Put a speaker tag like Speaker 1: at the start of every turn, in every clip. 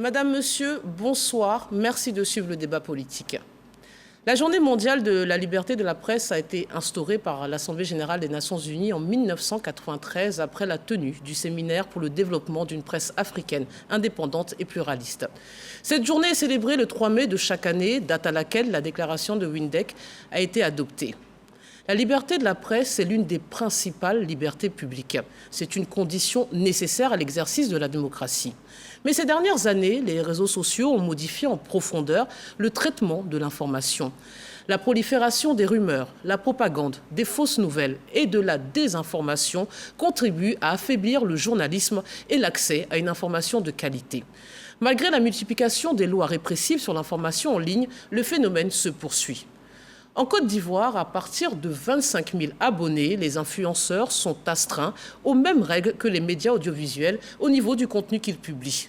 Speaker 1: Madame, Monsieur, bonsoir. Merci de suivre le débat politique. La Journée mondiale de la liberté de la presse a été instaurée par l'Assemblée générale des Nations unies en 1993 après la tenue du séminaire pour le développement d'une presse africaine indépendante et pluraliste. Cette journée est célébrée le 3 mai de chaque année, date à laquelle la déclaration de Windhoek a été adoptée. La liberté de la presse est l'une des principales libertés publiques. C'est une condition nécessaire à l'exercice de la démocratie. Mais ces dernières années, les réseaux sociaux ont modifié en profondeur le traitement de l'information. La prolifération des rumeurs, la propagande, des fausses nouvelles et de la désinformation contribuent à affaiblir le journalisme et l'accès à une information de qualité. Malgré la multiplication des lois répressives sur l'information en ligne, le phénomène se poursuit. En Côte d'Ivoire, à partir de 25 000 abonnés, les influenceurs sont astreints aux mêmes règles que les médias audiovisuels au niveau du contenu qu'ils publient.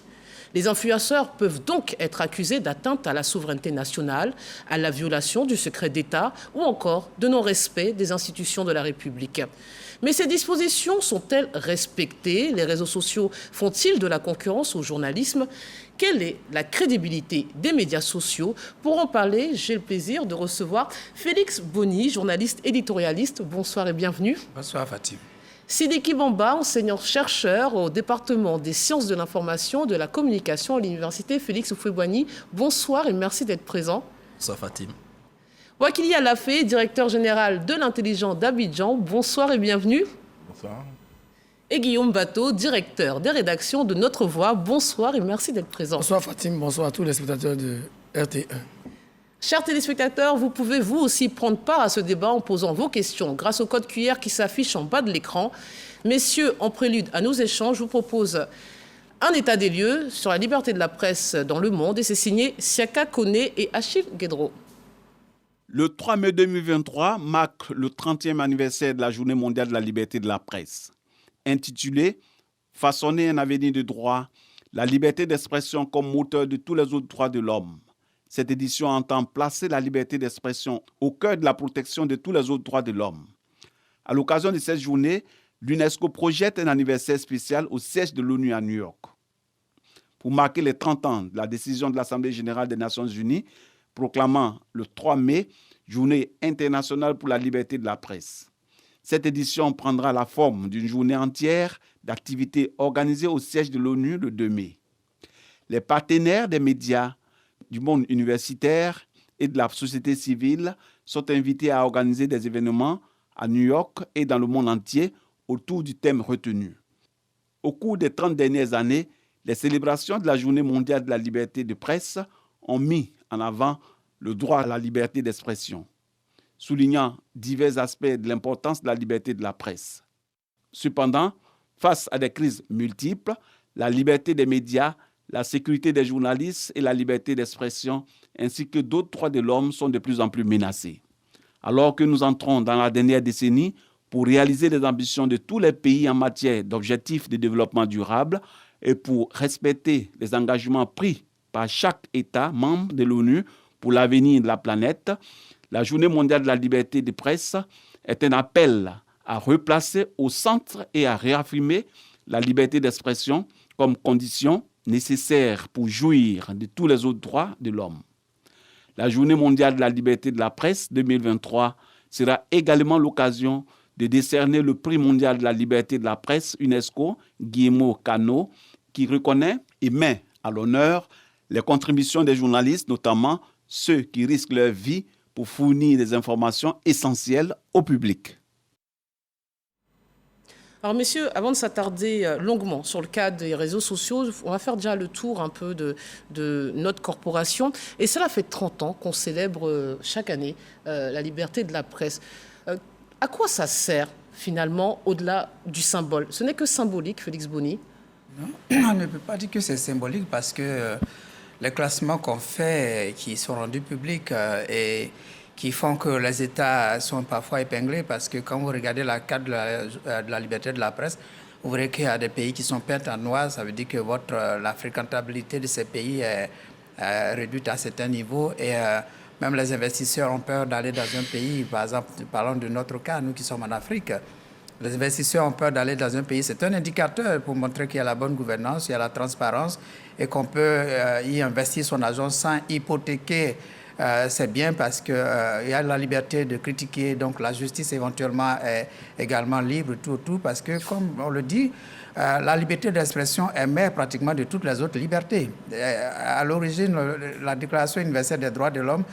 Speaker 1: Les influenceurs peuvent donc être accusés d'atteinte à la souveraineté nationale, à la violation du secret d'État ou encore de non-respect des institutions de la République. Mais ces dispositions sont-elles respectées? Les réseaux sociaux font-ils de la concurrence au journalisme? Quelle est la crédibilité des médias sociaux? Pour en parler, j'ai le plaisir de recevoir Félix Boni, journaliste éditorialiste. Bonsoir et bienvenue.
Speaker 2: Bonsoir Fatim.
Speaker 1: Sidiki Bamba, enseignant-chercheur au département des sciences de l'information et de la communication à l'université Félix Houphouët-Boigny. Bonsoir et merci d'être présent.
Speaker 2: Bonsoir Fatim.
Speaker 1: Wakili Alafé, directeur général de l'intelligence d'Abidjan. Bonsoir et bienvenue.
Speaker 2: Bonsoir.
Speaker 1: Et Guillaume Bateau, directeur des rédactions de Notre Voix. Bonsoir et merci d'être présent.
Speaker 3: Bonsoir Fatim, bonsoir à tous les spectateurs de RT1.
Speaker 1: Chers téléspectateurs, vous pouvez vous aussi prendre part à ce débat en posant vos questions grâce au code QR qui s'affiche en bas de l'écran. Messieurs, en prélude à nos échanges, je vous propose un état des lieux sur la liberté de la presse dans le monde et c'est signé Siaka Kone et Achille Guédro.
Speaker 4: Le 3 mai 2023 marque le 30e anniversaire de la Journée mondiale de la liberté de la presse. Intitulée « Façonner un avenir de droit, la liberté d'expression comme moteur de tous les autres droits de l'homme ». Cette édition entend placer la liberté d'expression au cœur de la protection de tous les autres droits de l'homme. À l'occasion de cette journée, l'UNESCO projette un anniversaire spécial au siège de l'ONU à New York. Pour marquer les 30 ans de la décision de l'Assemblée générale des Nations unies proclamant le 3 mai Journée internationale pour la liberté de la presse. Cette édition prendra la forme d'une journée entière d'activités organisées au siège de l'ONU le 2 mai. Les partenaires des médias, du monde universitaire et de la société civile sont invités à organiser des événements à New York et dans le monde entier autour du thème retenu. Au cours des 30 dernières années, les célébrations de la Journée mondiale de la liberté de presse ont mis en avant le droit à la liberté d'expression, soulignant divers aspects de l'importance de la liberté de la presse. Cependant, face à des crises multiples, la liberté des médias, la sécurité des journalistes et la liberté d'expression, ainsi que d'autres droits de l'homme sont de plus en plus menacés. Alors que nous entrons dans la dernière décennie, pour réaliser les ambitions de tous les pays en matière d'objectifs de développement durable et pour respecter les engagements pris par chaque État membre de l'ONU pour l'avenir de la planète, la Journée mondiale de la liberté de presse est un appel à replacer au centre et à réaffirmer la liberté d'expression comme condition nécessaire pour jouir de tous les autres droits de l'homme. La Journée mondiale de la liberté de la presse 2023 sera également l'occasion de décerner le prix mondial de la liberté de la presse UNESCO, Guillermo Cano, qui reconnaît et met à l'honneur les contributions des journalistes, notamment ceux qui risquent leur vie pour fournir des informations essentielles au public.
Speaker 1: Alors messieurs, avant de s'attarder longuement sur le cas des réseaux sociaux, on va faire déjà le tour un peu de notre corporation. Et cela fait 30 ans qu'on célèbre chaque année la liberté de la presse. À quoi ça sert finalement au-delà du symbole? Ce n'est que symbolique, Félix Boni?
Speaker 2: Non, on ne peut pas dire que c'est symbolique parce que les classements qu'on fait, qui sont rendus publics et qui font que les États sont parfois épinglés parce que quand vous regardez la carte de la liberté de la presse, vous verrez qu'il y a des pays qui sont peints en noir. Ça veut dire que la fréquentabilité de ces pays est réduite à certains niveaux et même les investisseurs ont peur d'aller dans un pays, par exemple, parlons de notre cas, nous qui sommes en Afrique, Les investisseurs ont peur d'aller dans un pays. C'est un indicateur pour montrer qu'il y a la bonne gouvernance, il y a la transparence et qu'on peut y investir son argent sans hypothéquer. C'est bien parce qu'il y a la liberté de critiquer, donc la justice éventuellement est également libre, tout, parce que comme on le dit, la liberté d'expression est mère pratiquement de toutes les autres libertés. À l'origine, la Déclaration universelle des droits de l'homme,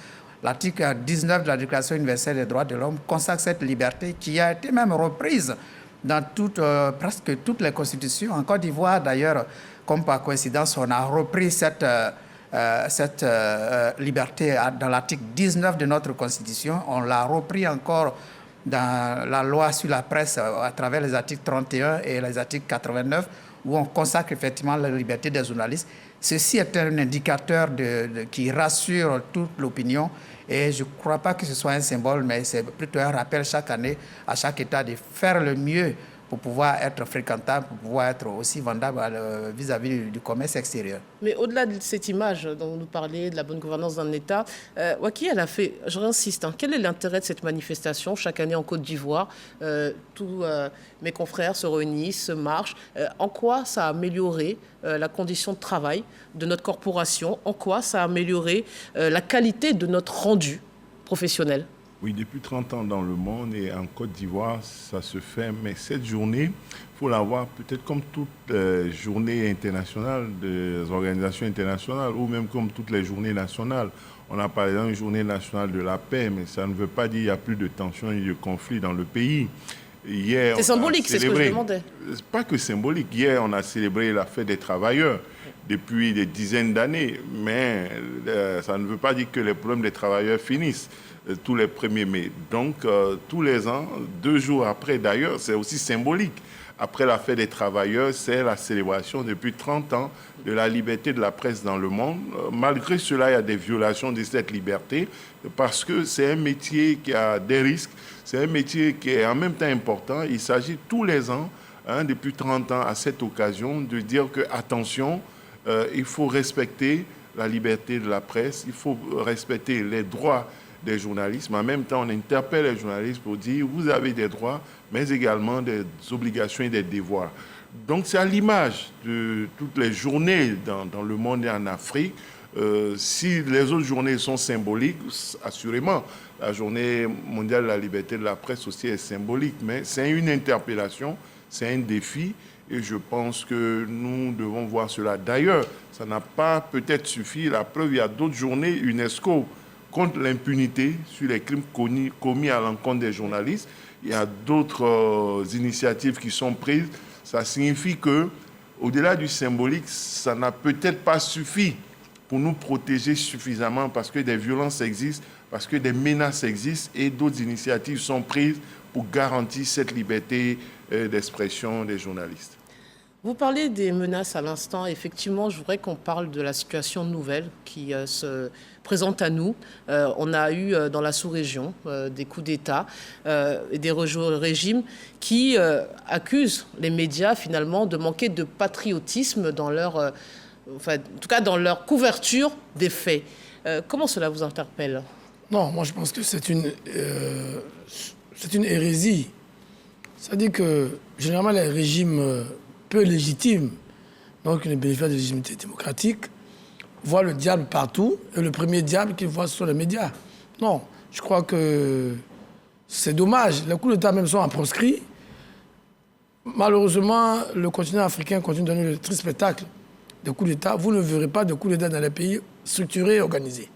Speaker 2: l'article 19 de la Déclaration universelle des droits de l'homme consacre cette liberté qui a été même reprise dans presque toutes les constitutions. En Côte d'Ivoire, d'ailleurs, comme par coïncidence, on a repris cette liberté dans l'article 19 de notre Constitution. On l'a repris encore dans la loi sur la presse à travers les articles 31 et les articles 89, où on consacre effectivement la liberté des journalistes. Ceci est un indicateur qui rassure toute l'opinion et je ne crois pas que ce soit un symbole, mais c'est plutôt un rappel chaque année à chaque État de faire le mieux pour pouvoir être fréquentable, pour pouvoir être aussi vendable vis-à-vis du commerce extérieur.
Speaker 1: Mais au-delà de cette image dont vous nous parlez, de la bonne gouvernance d'un État, Waky, elle a fait, je réinsiste, quel est l'intérêt de cette manifestation chaque année en Côte d'Ivoire? Tous mes confrères se réunissent, se marchent. En quoi ça a amélioré la condition de travail de notre corporation? En quoi ça a amélioré la qualité de notre rendu professionnel?
Speaker 5: Oui, depuis 30 ans dans le monde et en Côte d'Ivoire, ça se fait. Mais cette journée, il faut la voir peut-être comme toutes les journées internationales des organisations internationales ou même comme toutes les journées nationales. On a par exemple une journée nationale de la paix, mais ça ne veut pas dire qu'il n'y a plus de tensions et de conflits dans le pays. Hier,
Speaker 1: c'est symbolique, c'est ce que je demandais.
Speaker 5: Pas que symbolique. Hier, on a célébré la fête des travailleurs depuis des dizaines d'années, mais ça ne veut pas dire que les problèmes des travailleurs finissent tous les 1er mai. Donc, tous les ans, 2 jours après d'ailleurs, c'est aussi symbolique. Après la fête des travailleurs, c'est la célébration depuis 30 ans de la liberté de la presse dans le monde. Malgré cela, il y a des violations de cette liberté parce que c'est un métier qui a des risques, c'est un métier qui est en même temps important. Il s'agit tous les ans, depuis 30 ans, à cette occasion, de dire que, attention, il faut respecter la liberté de la presse, il faut respecter les droits des journalistes, mais en même temps, on interpelle les journalistes pour dire vous avez des droits, mais également des obligations et des devoirs. Donc, c'est à l'image de toutes les journées dans le monde et en Afrique. Si les autres journées sont symboliques, assurément, la journée mondiale de la liberté de la presse aussi est symbolique, mais c'est une interpellation, c'est un défi, et je pense que nous devons voir cela. D'ailleurs, ça n'a pas peut-être suffi. La preuve, il y a d'autres journées, UNESCO, contre l'impunité sur les crimes commis à l'encontre des journalistes. Il y a d'autres initiatives qui sont prises. Ça signifie que, au-delà du symbolique, ça n'a peut-être pas suffi pour nous protéger suffisamment parce que des violences existent, parce que des menaces existent et d'autres initiatives sont prises pour garantir cette liberté d'expression des journalistes.
Speaker 1: Vous parlez des menaces à l'instant. Effectivement, je voudrais qu'on parle de la situation nouvelle qui se présente à nous. On a eu dans la sous-région des coups d'État et des régimes qui accusent les médias finalement de manquer de patriotisme dans leur, en tout cas dans leur couverture des faits. Comment cela vous interpelle?
Speaker 3: Non, moi je pense que c'est une hérésie. C'est-à-dire que généralement les régimes peu légitimes, donc une bénéfice de légitimité démocratique, voient le diable partout et le premier diable qu'ils voient sur les médias. Non, je crois que c'est dommage. Les coups d'État même sont en proscrit. Malheureusement, le continent africain continue de donner le triste spectacle des coups d'État. Vous ne verrez pas de coups d'État dans les pays structurés et organisés.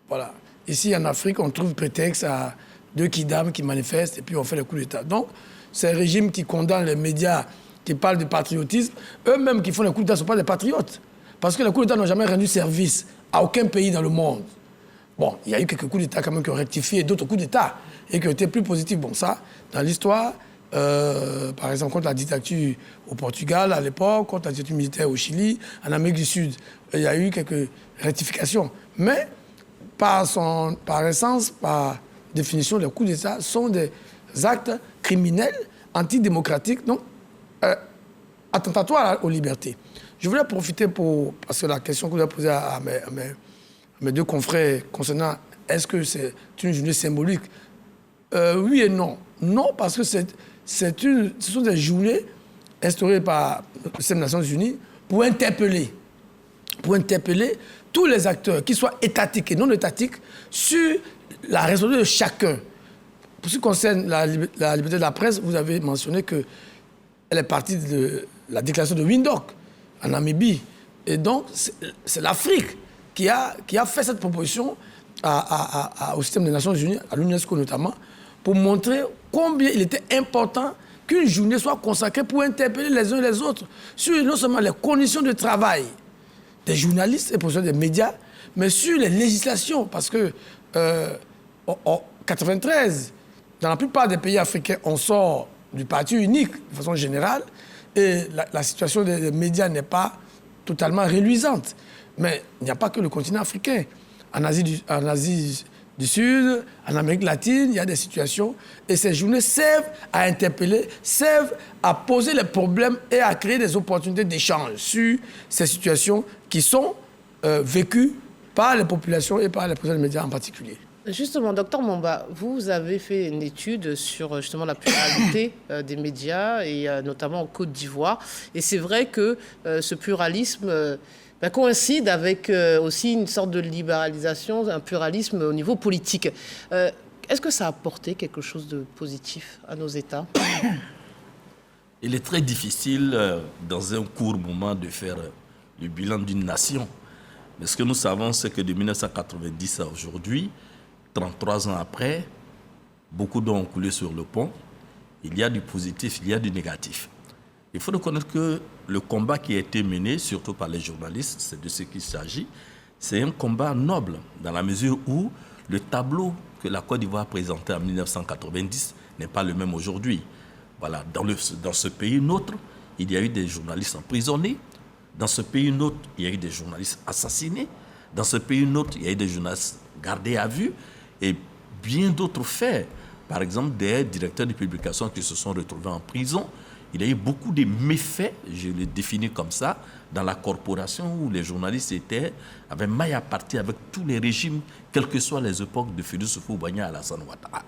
Speaker 3: Voilà. Ici, en Afrique, on trouve prétexte à 2 kidams qui manifestent et puis on fait les coups d'État. Donc, ces régimes qui condamnent les médias, qui parlent de patriotisme, eux-mêmes qui font les coups d'État ne sont pas des patriotes. Parce que les coups d'État n'ont jamais rendu service à aucun pays dans le monde. Bon, il y a eu quelques coups d'État quand même qui ont rectifié d'autres coups d'État et qui ont été plus positifs. Bon, ça, dans l'histoire, par exemple, contre la dictature au Portugal à l'époque, contre la dictature militaire au Chili, en Amérique du Sud, il y a eu quelques rectifications. Mais, par essence, par définition, les coups d'État sont des actes criminels, antidémocratiques, donc attentatoires aux libertés. Je voulais profiter parce que la question que vous avez posée à mes 2 confrères concernant est-ce que c'est une journée symbolique, oui et non. Non, parce que ce sont des journées instaurées par le système des Nations Unies pour interpeller tous les acteurs, qu'ils soient étatiques et non étatiques, sur la responsabilité de chacun. Pour ce qui concerne la liberté de la presse, vous avez mentionné qu'elle est partie de la déclaration de Windhoek en Namibie. Et donc, c'est l'Afrique qui a fait cette proposition au système des Nations Unies, à l'UNESCO notamment, pour montrer combien il était important qu'une journée soit consacrée pour interpeller les uns et les autres sur non seulement les conditions de travail des journalistes et professionnels des médias, mais sur les législations. Parce que en 1993, dans la plupart des pays africains, on sort du parti unique de façon générale et la situation des médias n'est pas totalement reluisante. Mais il n'y a pas que le continent africain. En Asie du Sud, en Amérique latine, il y a des situations et ces journées servent à interpeller, servent à poser les problèmes et à créer des opportunités d'échange sur ces situations qui sont vécues par les populations et par les professionnels des médias en particulier.
Speaker 1: Justement, docteur Momba, vous avez fait une étude sur justement la pluralité des médias et notamment en Côte d'Ivoire. Et c'est vrai que ce pluralisme coïncide avec aussi une sorte de libéralisation, un pluralisme au niveau politique. Est-ce que ça a apporté quelque chose de positif à nos États?
Speaker 6: Il est très difficile dans un court moment de faire le bilan d'une nation. Mais ce que nous savons, c'est que de 1990 à aujourd'hui, 33 ans après, beaucoup d'eau ont coulé sur le pont. Il y a du positif, il y a du négatif. Il faut reconnaître que le combat qui a été mené, surtout par les journalistes, c'est de ce qu'il s'agit, c'est un combat noble, dans la mesure où le tableau que la Côte d'Ivoire présentait en 1990 n'est pas le même aujourd'hui. Voilà, dans ce pays nôtre, il y a eu des journalistes emprisonnés. Dans ce pays nôtre, il y a eu des journalistes assassinés. Dans ce pays nôtre, il y a eu des journalistes gardés à vue. Et bien d'autres faits. Par exemple, des directeurs de publication qui se sont retrouvés en prison. Il y a eu beaucoup de méfaits, je les définis comme ça, dans la corporation où les journalistes avaient maille à partir avec tous les régimes, quelles que soient les époques de Félix Houphouët-Boigny à Alassane Ouattara.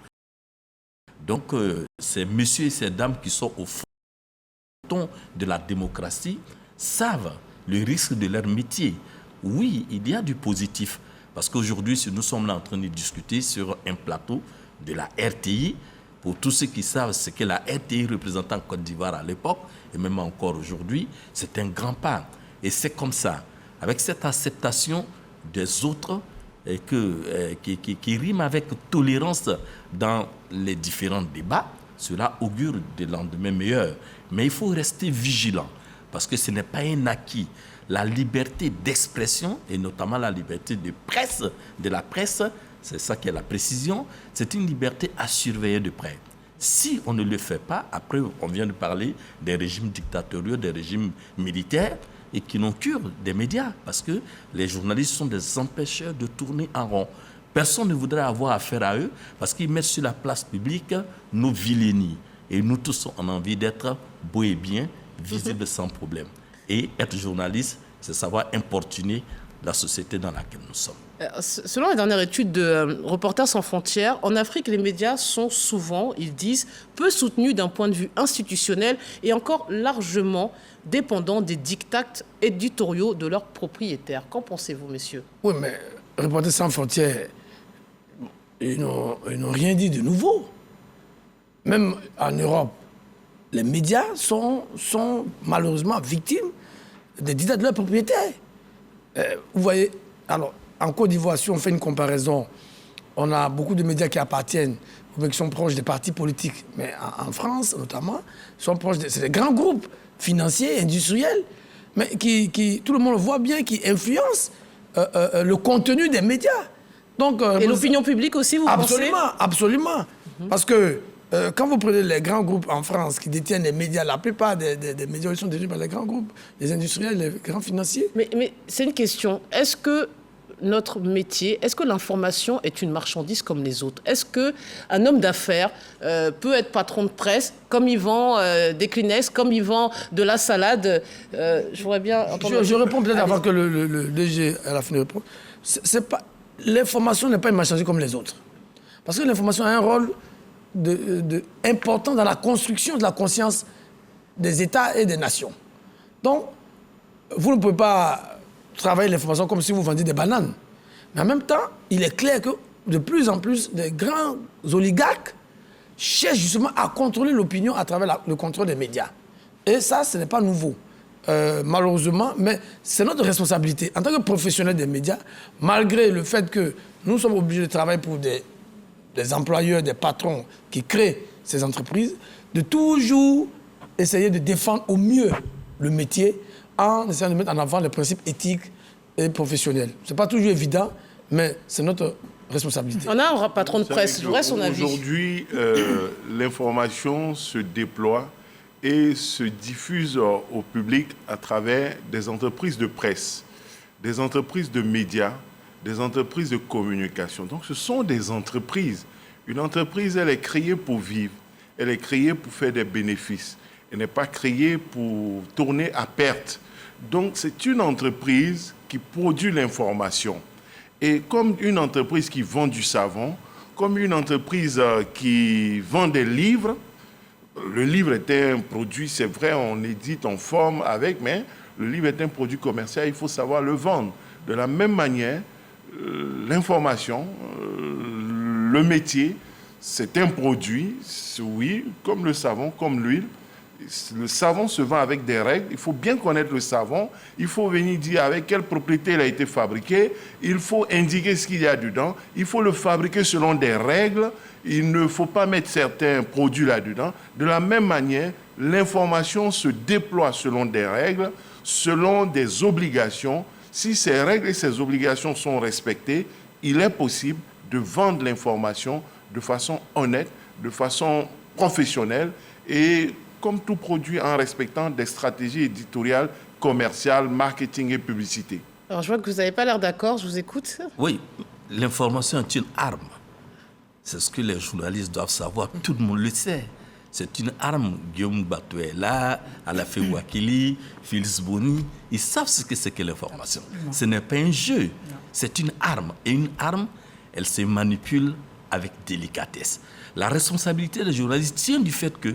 Speaker 6: Donc, ces messieurs et ces dames qui sont au fond de la démocratie savent le risque de leur métier. Oui, il y a du positif. Parce qu'aujourd'hui, si nous sommes là en train de discuter sur un plateau de la RTI, pour tous ceux qui savent ce que la RTI représentait en Côte d'Ivoire à l'époque, et même encore aujourd'hui, c'est un grand pas. Et c'est comme ça, avec cette acceptation des autres, qui rime avec tolérance dans les différents débats, cela augure des lendemains meilleurs. Mais il faut rester vigilant, parce que ce n'est pas un acquis. La liberté d'expression, et notamment la liberté de la presse, c'est ça qui est la précision, c'est une liberté à surveiller de près. Si on ne le fait pas, après on vient de parler des régimes dictatoriaux, des régimes militaires, et qui n'ont cure des médias, parce que les journalistes sont des empêcheurs de tourner en rond. Personne ne voudrait avoir affaire à eux, parce qu'ils mettent sur la place publique nos vilainies. Et nous tous, on a envie d'être beaux et bien, visibles sans problème. Et être journaliste, c'est savoir importuner la société dans laquelle nous sommes.
Speaker 1: Selon la dernière étude de Reporters sans frontières, en Afrique, les médias sont souvent, ils disent, peu soutenus d'un point de vue institutionnel et encore largement dépendants des diktats éditoriaux de leurs propriétaires. Qu'en pensez-vous, messieurs?
Speaker 3: Oui, mais Reporters sans frontières, ils n'ont rien dit de nouveau. Même en Europe, les médias sont malheureusement victimes des diktats de leurs propriétaires. Vous voyez, alors, en Côte d'Ivoire, si on fait une comparaison, on a beaucoup de médias qui appartiennent, ou qui sont proches des partis politiques. Mais en France, notamment, sont proches c'est des grands groupes financiers, industriels, mais qui, tout le monde le voit bien, qui influencent le contenu des médias. Donc,
Speaker 1: et l'opinion publique aussi, vous pensez?
Speaker 3: Absolument. Parce que quand vous prenez les grands groupes en France qui détiennent les médias, la plupart des médias sont détenus par les grands groupes, les industriels, les grands financiers.
Speaker 1: Mais c'est une question. Est-ce que notre métier, est-ce que l'information est une marchandise comme les autres? Est-ce qu'un homme d'affaires peut être patron de presse, comme il vend des Kleenex, comme il vend de la salade? Je voudrais bien entendre...
Speaker 3: Je réponds peut-être avant que le DG à la fin de répondre. L'information n'est pas une marchandise comme les autres. Parce que l'information a un rôle important dans la construction de la conscience des États et des nations. Donc, vous ne pouvez pas travailler l'information comme si vous vendiez des bananes. Mais en même temps, il est clair que de plus en plus, des grands oligarques cherchent justement à contrôler l'opinion à travers le contrôle des médias. Et ça, ce n'est pas nouveau, malheureusement, mais c'est notre responsabilité. En tant que professionnels des médias, malgré le fait que nous sommes obligés de travailler pour des employeurs, des patrons qui créent ces entreprises, de toujours essayer de défendre au mieux le métier en essayant de mettre en avant les principes éthiques et professionnels. Ce n'est pas toujours évident, mais c'est notre responsabilité.
Speaker 1: On a un patron de presse, je voudrais son avis.
Speaker 5: Aujourd'hui, l'information se déploie et se diffuse au public à travers des entreprises de presse, des entreprises de médias, des entreprises de communication. Donc ce sont des entreprises. Une entreprise, elle est créée pour vivre, elle est créée pour faire des bénéfices. Elle n'est pas créée pour tourner à perte. Donc c'est une entreprise qui produit l'information. Et comme une entreprise qui vend du savon, comme une entreprise qui vend des livres, le livre est un produit, c'est vrai, on édite, on forme avec, mais le livre est un produit commercial, il faut savoir le vendre. De la même manière, l'information, le métier, c'est un produit, oui, comme le savon, comme l'huile. Le savon se vend avec des règles. Il faut bien connaître le savon. Il faut venir dire avec quelle propriété il a été fabriqué. Il faut indiquer ce qu'il y a dedans. Il faut le fabriquer selon des règles. Il ne faut pas mettre certains produits là-dedans. De la même manière, l'information se déploie selon des règles, selon des obligations. Si ces règles et ces obligations sont respectées, il est possible de vendre l'information de façon honnête, de façon professionnelle et comme tout produit en respectant des stratégies éditoriales, commerciales, marketing et publicité.
Speaker 1: Alors je vois que vous n'avez pas l'air d'accord, je vous écoute.
Speaker 6: Oui, l'information est une arme. C'est ce que les journalistes doivent savoir, tout le monde le sait. C'est une arme. Guillaume Batouela, Alafé Ouakili, Félix Boni, ils savent ce que c'est que l'information. Ce n'est pas un jeu, c'est une arme. Et une arme, elle se manipule avec délicatesse. La responsabilité des journalistes tient du fait que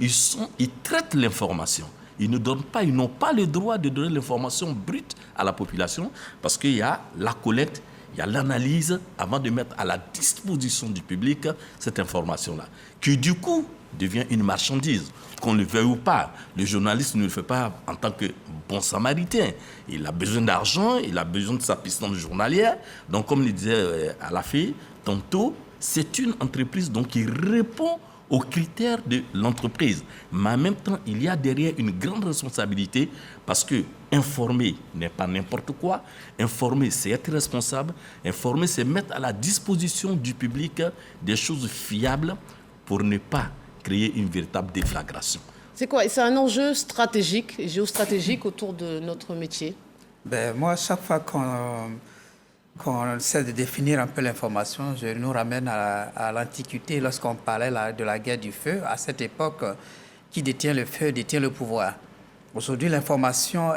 Speaker 6: ils traitent l'information. Ils n'ont pas le droit de donner l'information brute à la population parce qu'il y a la collecte, il y a l'analyse avant de mettre à la disposition du public cette information-là, qui du coup devient une marchandise. Qu'on le veuille ou pas, le journaliste ne le fait pas en tant que bon samaritain. Il a besoin d'argent, il a besoin de sa puissance journalière. Donc, comme le disait Alafé tantôt, c'est une entreprise donc, qui répond aux critères de l'entreprise. Mais en même temps, il y a derrière une grande responsabilité parce que informer n'est pas n'importe quoi. Informer, c'est être responsable. Informer, c'est mettre à la disposition du public des choses fiables pour ne pas créer une véritable déflagration.
Speaker 1: C'est quoi? C'est un enjeu stratégique, géostratégique autour de notre métier?
Speaker 2: Moi, chaque fois qu'on essaie de définir un peu l'information, je nous ramène à l'Antiquité, lorsqu'on parlait de la guerre du feu. À cette époque, qui détient le feu détient le pouvoir. Aujourd'hui, l'information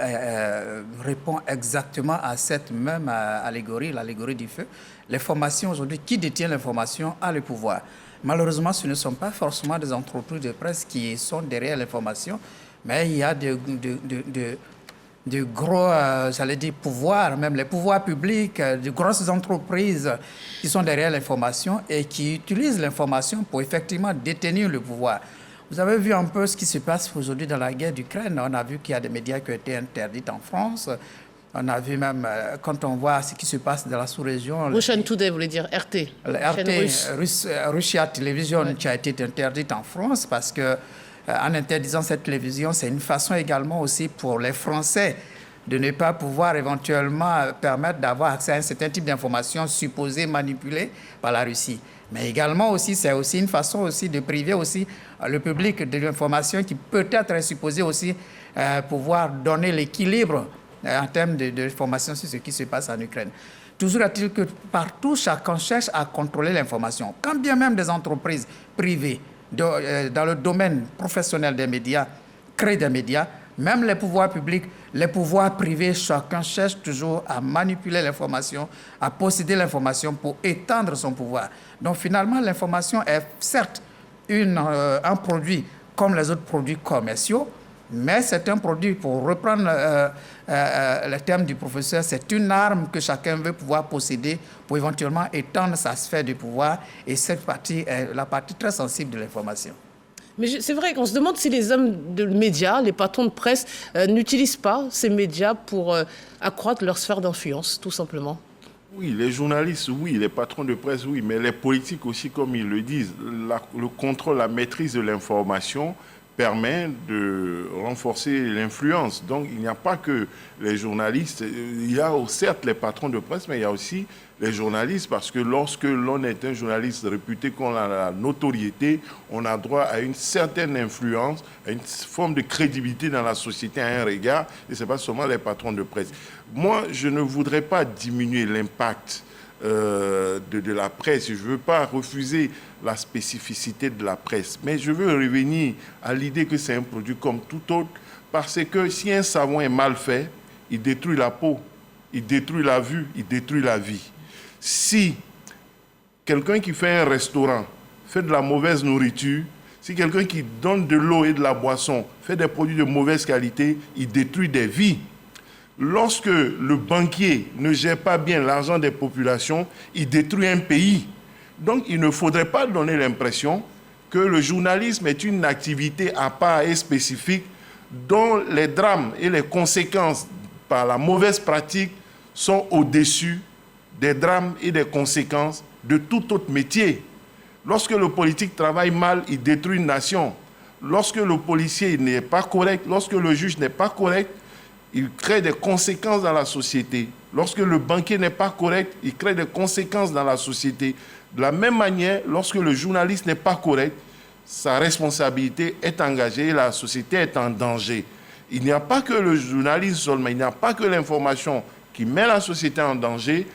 Speaker 2: répond exactement à cette même allégorie, l'allégorie du feu. L'information, aujourd'hui, qui détient l'information a le pouvoir. Malheureusement, ce ne sont pas forcément des entreprises de presse qui sont derrière l'information, mais il y a de gros, j'allais dire, pouvoirs, même les pouvoirs publics, de grosses entreprises qui sont derrière l'information et qui utilisent l'information pour effectivement détenir le pouvoir. Vous avez vu un peu ce qui se passe aujourd'hui dans la guerre d'Ukraine. On a vu qu'il y a des médias qui ont été interdits en France. On a vu même, quand on voit ce qui se passe dans la sous-région...
Speaker 1: Russia Today, vous voulez dire RT.
Speaker 2: RT, Russia Television, qui a été interdite en France parce que en interdisant cette télévision, c'est une façon également aussi pour les Français de ne pas pouvoir éventuellement permettre d'avoir accès à un certain type d'informations supposées manipulées par la Russie. Mais également aussi, c'est aussi une façon aussi de priver aussi le public de l'information qui peut-être est supposée aussi pouvoir donner l'équilibre en termes d'informations sur ce qui se passe en Ukraine. Toujours est-il que partout, chacun cherche à contrôler l'information. Quand bien même des entreprises privées dans le domaine professionnel des médias créent des médias, même les pouvoirs publics, les pouvoirs privés, chacun cherche toujours à manipuler l'information, à posséder l'information pour étendre son pouvoir. Donc finalement, l'information est certes un produit comme les autres produits commerciaux, mais c'est un produit, pour reprendre le terme du professeur, c'est une arme que chacun veut pouvoir posséder pour éventuellement étendre sa sphère de pouvoir. Et cette partie est la partie très sensible de l'information.
Speaker 1: Mais c'est vrai qu'on se demande si les hommes de médias, les patrons de presse, n'utilisent pas ces médias pour accroître leur sphère d'influence, tout simplement.
Speaker 5: Oui, les journalistes, oui, les patrons de presse, oui, mais les politiques aussi, comme ils le disent, le contrôle, la maîtrise de l'information permet de renforcer l'influence. Donc, il n'y a pas que les journalistes, il y a certes les patrons de presse, mais il y a aussi les journalistes, parce que lorsque l'on est un journaliste réputé, qu'on a la notoriété, on a droit à une certaine influence, à une forme de crédibilité dans la société, à un regard, et ce n'est pas seulement les patrons de presse. Moi, je ne voudrais pas diminuer l'impact de la presse. Je ne veux pas refuser la spécificité de la presse, mais je veux revenir à l'idée que c'est un produit comme tout autre, parce que si un savon est mal fait, il détruit la peau, il détruit la vue, il détruit la vie. Si quelqu'un qui fait un restaurant fait de la mauvaise nourriture, si quelqu'un qui donne de l'eau et de la boisson fait des produits de mauvaise qualité, il détruit des vies. Lorsque le banquier ne gère pas bien l'argent des populations, il détruit un pays. Donc, il ne faudrait pas donner l'impression que le journalisme est une activité à part et spécifique dont les drames et les conséquences par la mauvaise pratique sont au-dessus des drames et des conséquences de tout autre métier. Lorsque le politique travaille mal, il détruit une nation. Lorsque le policier n'est pas correct, lorsque le juge n'est pas correct, il crée des conséquences dans la société. Lorsque le banquier n'est pas correct, il crée des conséquences dans la société. De la même manière, lorsque le journaliste n'est pas correct, sa responsabilité est engagée et la société est en danger. Il n'y a pas que le journalisme seulement, il n'y a pas que l'information qui met la société en danger.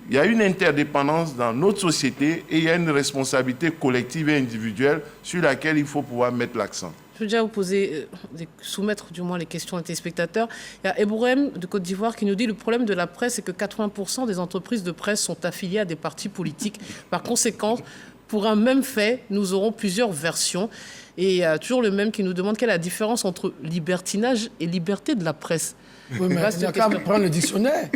Speaker 5: Il y a une interdépendance dans notre société et il y a une responsabilité collective et individuelle sur laquelle il faut pouvoir mettre l'accent.
Speaker 1: Je veux déjà vous soumettre du moins les questions à tes spectateurs. Il y a Ebouhem de Côte d'Ivoire qui nous dit que le problème de la presse, c'est que 80% des entreprises de presse sont affiliées à des partis politiques. Par conséquent, pour un même fait, nous aurons plusieurs versions. Et il y a toujours le même qui nous demande quelle est la différence entre libertinage et liberté de la presse.
Speaker 3: Oui, mais il n'y a qu'à prendre le dictionnaire.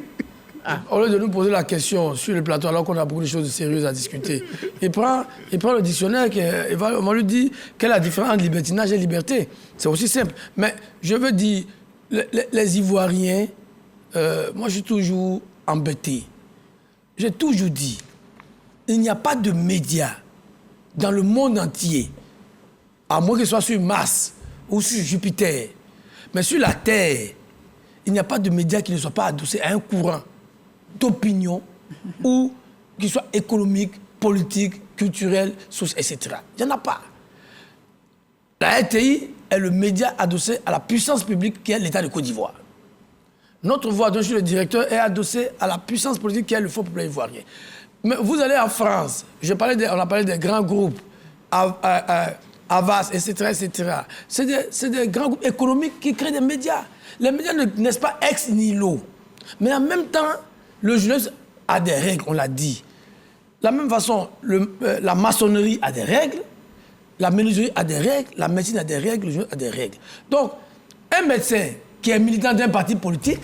Speaker 3: Au lieu de nous poser la question sur le plateau, alors qu'on a beaucoup de choses sérieuses à discuter, il prend le dictionnaire, on va lui dire quelle est la différence entre libertinage et liberté. C'est aussi simple. Mais je veux dire, les Ivoiriens, moi je suis toujours embêté. J'ai toujours dit, il n'y a pas de médias dans le monde entier, à moins que ce soit sur Mars ou sur Jupiter, mais sur la Terre, il n'y a pas de médias qui ne soient pas adossés à un courant d'opinion ou qui soit économique, politique, culturel, social, etc. Il n'y en a pas. La RTI est le média adossé à la puissance publique qui est l'État de Côte d'Ivoire. Notre voix, dont je suis le directeur, est adossée à la puissance politique qui est le Front populaire ivoirien. Mais vous allez en France, on a parlé des grands groupes, Havas, etc., etc. C'est des grands groupes économiques qui créent des médias. Les médias ne naissent pas ex nihilo. Mais en même temps, le journalisme a des règles, on l'a dit. De la même façon, la maçonnerie a des règles, la menuiserie a des règles, la médecine a des règles, le journalisme a des règles. Donc, un médecin qui est militant d'un parti politique,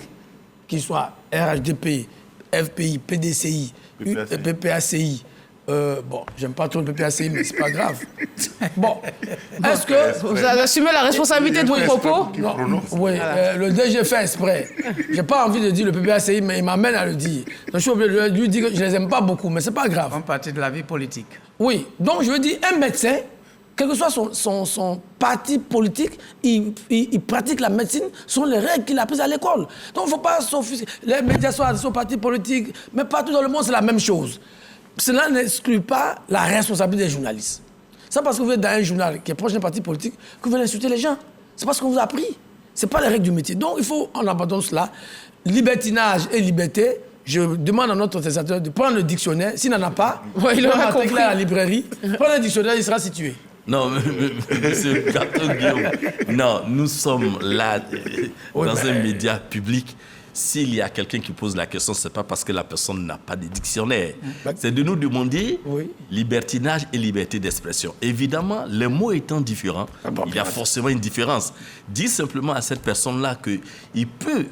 Speaker 3: qu'il soit RHDP, FPI, PDCI, PPACI, bon, j'aime pas trop le PPACI, mais c'est pas grave. Bon, est-ce que...
Speaker 1: Vous assumez la responsabilité de vos propos?
Speaker 3: Non, oui, le DG fait exprès. J'ai pas envie de dire le PPACI, mais il m'amène à le dire. Donc je suis obligé de lui dire que je les aime pas beaucoup, mais c'est pas grave.
Speaker 2: En partie de la vie politique.
Speaker 3: Oui, donc je veux dire, un médecin, quel que soit son parti politique, il pratique la médecine selon les règles qu'il a prises à l'école. Donc il ne faut pas s'offusquer. Les médias sont à son parti politique, mais partout dans le monde, c'est la même chose. Cela n'exclut pas la responsabilité des journalistes. C'est parce que vous êtes dans un journal qui est proche d'un parti politique que vous allez insulter les gens. C'est parce qu'on vous a appris. Ce n'est pas les règles du métier. Donc il faut, en abandonne cela, libertinage et liberté. Je demande à notre utilisateur de prendre le dictionnaire. S'il n'en a pas, il aura compris à la librairie. Prendre le dictionnaire, il sera situé.
Speaker 6: Non, monsieur Carton Guillaume, non, nous sommes là dans un média public. s'il y a quelqu'un qui pose la question, ce n'est pas parce que la personne n'a pas de dictionnaire. C'est de nous demander libertinage et liberté d'expression. Évidemment, les mots étant différents, il y a forcément une différence. Dis simplement à cette personne-là qu'il peut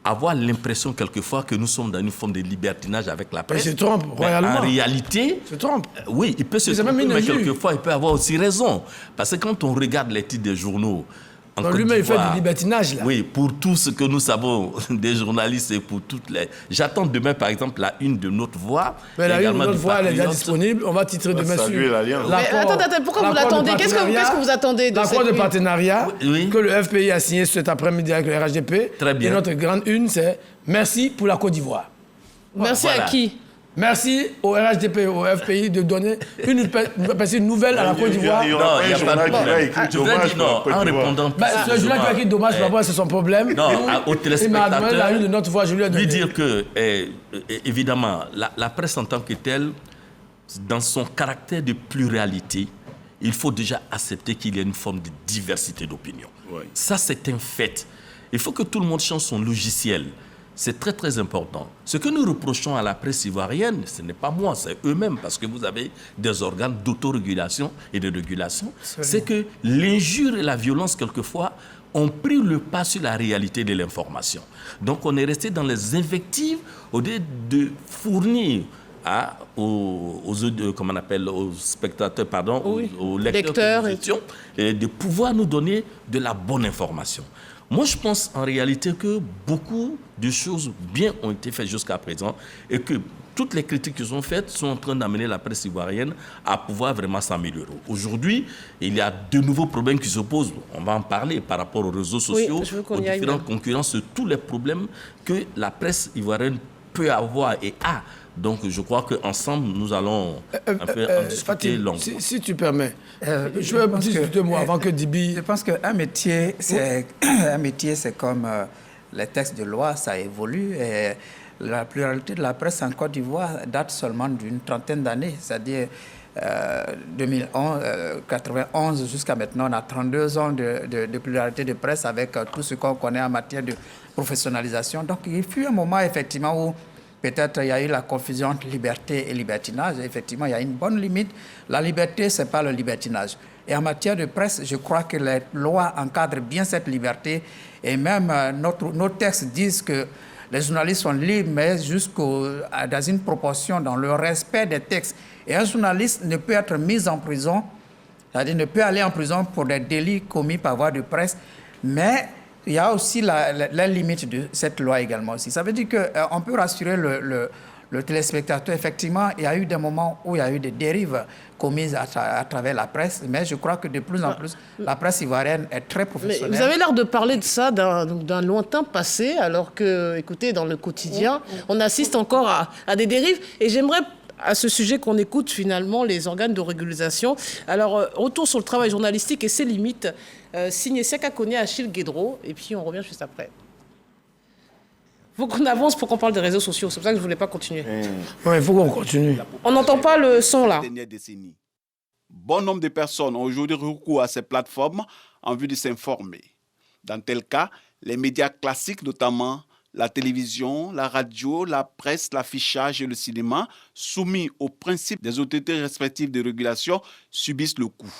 Speaker 6: avoir l'impression quelquefois que nous sommes dans une forme de libertinage avec la presse.
Speaker 3: Il se trompe royalement.
Speaker 6: En réalité,
Speaker 3: se trompe.
Speaker 6: Oui, il peut se tromper, mais quelquefois il peut avoir aussi raison. Parce que quand on regarde les titres des journaux,
Speaker 3: lui-même, il fait du libertinage, là.
Speaker 6: Oui, pour tout ce que nous savons des journalistes et pour toutes les... J'attends demain, par exemple, la une de Notre Voix.
Speaker 3: Mais la une de Notre Voix, elle est déjà disponible. On va titrer demain sur...
Speaker 1: Attends, pourquoi vous l'attendez? Qu'est-ce que vous attendez de
Speaker 3: l'accord de partenariat que le FPI a signé cet après-midi avec le RHDP.
Speaker 6: Très bien.
Speaker 3: Et notre grande une, c'est « Merci pour la Côte d'Ivoire ».
Speaker 1: Merci à qui?
Speaker 3: Merci au RHDP, au FPI de donner une nouvelle à la Côte d'Ivoire.
Speaker 5: Il y aura un journal qui va écrire dommage pour la Côte d'Ivoire.
Speaker 6: En répondant...
Speaker 3: Ce journal qui va écrire dommage, c'est son problème.
Speaker 6: Non, au téléspectateur,
Speaker 3: il m'a donné la une de Notre Voix, je lui ai donné.
Speaker 6: Lui dire que, évidemment, la presse en tant que telle, dans son caractère de pluralité, il faut déjà accepter qu'il y a une forme de diversité d'opinion. Ouais. Ça, c'est un fait. Il faut que tout le monde change son logiciel. C'est très, très important. Ce que nous reprochons à la presse ivoirienne, ce n'est pas moi, c'est eux-mêmes, parce que vous avez des organes d'autorégulation et de régulation. C'est que l'injure et la violence, quelquefois, ont pris le pas sur la réalité de l'information. Donc, on est resté dans les invectives au lieu de fournir aux spectateurs, aux lecteurs et de pouvoir nous donner de la bonne information. Moi, je pense en réalité que beaucoup de choses bien ont été faites jusqu'à présent et que toutes les critiques qui sont faites sont en train d'amener la presse ivoirienne à pouvoir vraiment s'améliorer. Aujourd'hui, il y a de nouveaux problèmes qui se posent. On va en parler par rapport aux réseaux sociaux, aux différentes concurrences, tous les problèmes que la presse ivoirienne peut avoir et a. Donc, je crois qu'ensemble, nous allons en discuter longuement.
Speaker 3: Si tu permets, je veux dire 2 mots avant que Dibi...
Speaker 2: Je pense qu'un métier, c'est comme les textes de loi, ça évolue. Et la pluralité de la presse en Côte d'Ivoire date seulement d'une trentaine d'années, c'est-à-dire 91 jusqu'à maintenant, on a 32 ans de pluralité de presse avec tout ce qu'on connaît en matière de professionnalisation. Donc, il fut un moment, effectivement, où peut-être il y a eu la confusion entre liberté et libertinage. Effectivement, il y a une bonne limite. La liberté, ce n'est pas le libertinage. Et en matière de presse, je crois que les lois encadrent bien cette liberté. Et même nos textes disent que les journalistes sont libres, mais dans une proportion, dans le respect des textes. Et un journaliste ne peut être mis en prison, c'est-à-dire ne peut aller en prison pour des délits commis par voie de presse, mais il y a aussi la limite de cette loi également aussi. Ça veut dire qu'on peut rassurer le téléspectateur. Effectivement, il y a eu des moments où il y a eu des dérives commises à travers la presse, mais je crois que de plus en plus, la presse ivoirienne est très professionnelle.
Speaker 1: Mais vous avez l'air de parler de ça d'un lointain passé, alors que, écoutez, dans le quotidien, on assiste encore à des dérives. Et j'aimerais, à ce sujet, qu'on écoute finalement les organes de régulation. Alors, retour sur le travail journalistique et ses limites, signé Siaka Kone, Achille Guédreau, et puis on revient juste après. Il faut qu'on avance pour qu'on parle des réseaux sociaux, c'est pour ça que je ne voulais pas continuer.
Speaker 3: Oui, il faut qu'on continue.
Speaker 1: On n'entend pas le son là.
Speaker 4: Bon nombre de personnes ont aujourd'hui recours à ces plateformes en vue de s'informer. Dans tel cas, les médias classiques, notamment la télévision, la radio, la presse, l'affichage et le cinéma, soumis aux principes des autorités respectives de régulation, subissent le coup.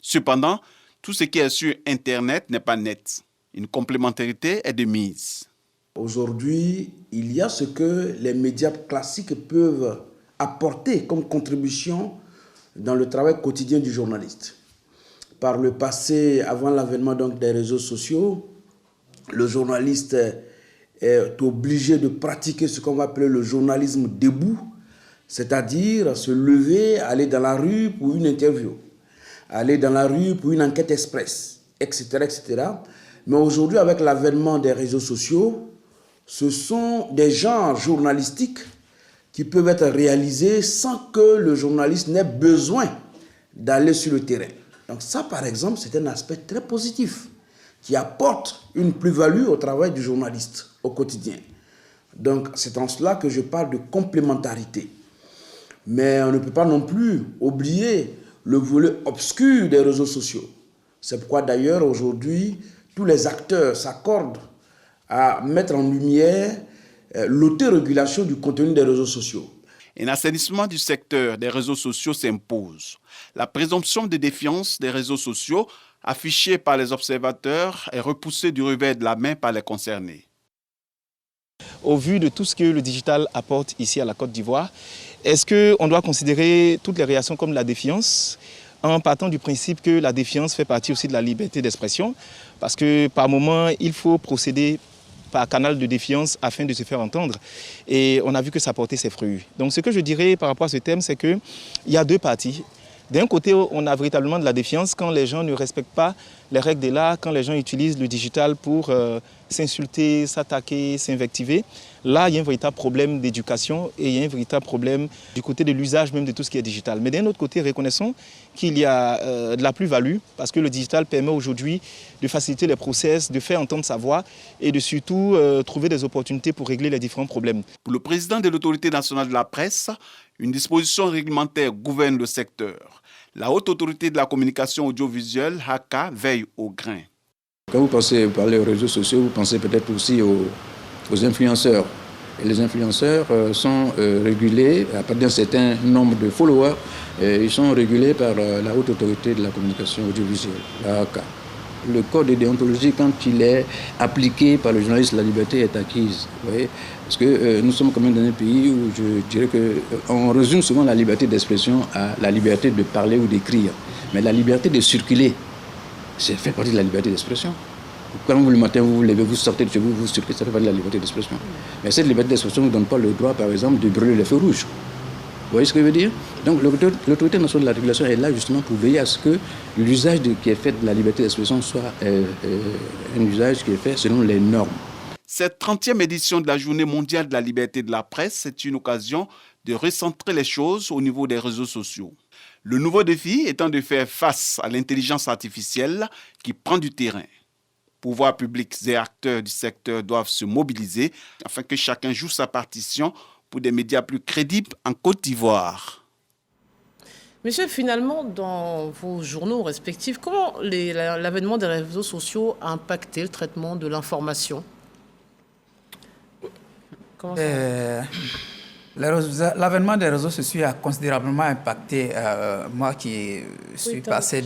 Speaker 4: Cependant, tout ce qui est sur Internet n'est pas net. Une complémentarité est de mise.
Speaker 7: Aujourd'hui, il y a ce que les médias classiques peuvent apporter comme contribution dans le travail quotidien du journaliste. Par le passé, avant l'avènement donc des réseaux sociaux, le journaliste est obligé de pratiquer ce qu'on va appeler le journalisme debout, c'est-à-dire se lever, aller dans la rue pour une interview, aller dans la rue pour une enquête express, etc., etc. Mais aujourd'hui, avec l'avènement des réseaux sociaux, ce sont des genres journalistiques qui peuvent être réalisés sans que le journaliste n'ait besoin d'aller sur le terrain. Donc ça, par exemple, c'est un aspect très positif qui apporte une plus-value au travail du journaliste au quotidien. Donc c'est en cela que je parle de complémentarité. Mais on ne peut pas non plus oublier le volet obscur des réseaux sociaux. C'est pourquoi d'ailleurs aujourd'hui, tous les acteurs s'accordent à mettre en lumière l'autorégulation du contenu des réseaux sociaux.
Speaker 4: Un assainissement du secteur des réseaux sociaux s'impose. La présomption de défiance des réseaux sociaux affichée par les observateurs est repoussée du revers de la main par les concernés.
Speaker 8: Au vu de tout ce que le digital apporte ici à la Côte d'Ivoire, est-ce qu'on doit considérer toutes les réactions comme la défiance, en partant du principe que la défiance fait partie aussi de la liberté d'expression, parce que par moment, il faut procéder par canal de défiance afin de se faire entendre. Et on a vu que ça portait ses fruits. Donc ce que je dirais par rapport à ce thème, c'est qu'il y a deux parties. D'un côté, on a véritablement de la défiance quand les gens ne respectent pas les règles de l'art, quand les gens utilisent le digital pour s'insulter, s'attaquer, s'invectiver. Là, il y a un véritable problème d'éducation et il y a un véritable problème du côté de l'usage même de tout ce qui est digital. Mais d'un autre côté, reconnaissons qu'il y a de la plus-value parce que le digital permet aujourd'hui de faciliter les process, de faire entendre sa voix et de surtout trouver des opportunités pour régler les différents problèmes.
Speaker 4: Pour le président de l'Autorité nationale de la presse, une disposition réglementaire gouverne le secteur. La Haute Autorité de la communication audiovisuelle, HACA, veille au grain.
Speaker 9: Quand vous parlez aux réseaux sociaux, vous pensez peut-être aussi aux influenceurs. Et les influenceurs sont régulés à partir d'un certain nombre de followers. Ils sont régulés par la Haute Autorité de la communication audiovisuelle, la HACA. Le code de déontologie, quand il est appliqué par le journaliste, la liberté est acquise. Vous voyez ? Parce que nous sommes quand même dans un pays où je dirais qu'on résume souvent la liberté d'expression à la liberté de parler ou d'écrire. Mais la liberté de circuler, ça fait partie de la liberté d'expression. Quand vous, le matin, vous vous levez, vous sortez de chez vous, vous circulez, ça fait partie de la liberté d'expression. Mais cette liberté d'expression ne donne pas le droit, par exemple, de brûler les feux rouges. Vous voyez ce que je veux dire? Donc l'autorité nationale de la régulation est là justement pour veiller à ce que l'usage qui est fait de la liberté d'expression soit un usage qui est fait selon les normes.
Speaker 4: Cette 30e édition de la Journée mondiale de la liberté de la presse est une occasion de recentrer les choses au niveau des réseaux sociaux. Le nouveau défi étant de faire face à l'intelligence artificielle qui prend du terrain. Pouvoirs publics et acteurs du secteur doivent se mobiliser afin que chacun joue sa partition pour des médias plus crédibles en Côte d'Ivoire.
Speaker 1: Monsieur, finalement, dans vos journaux respectifs, comment l'avènement des réseaux sociaux a impacté le traitement de l'information?
Speaker 2: L'avènement des réseaux sociaux a considérablement impacté moi qui suis passé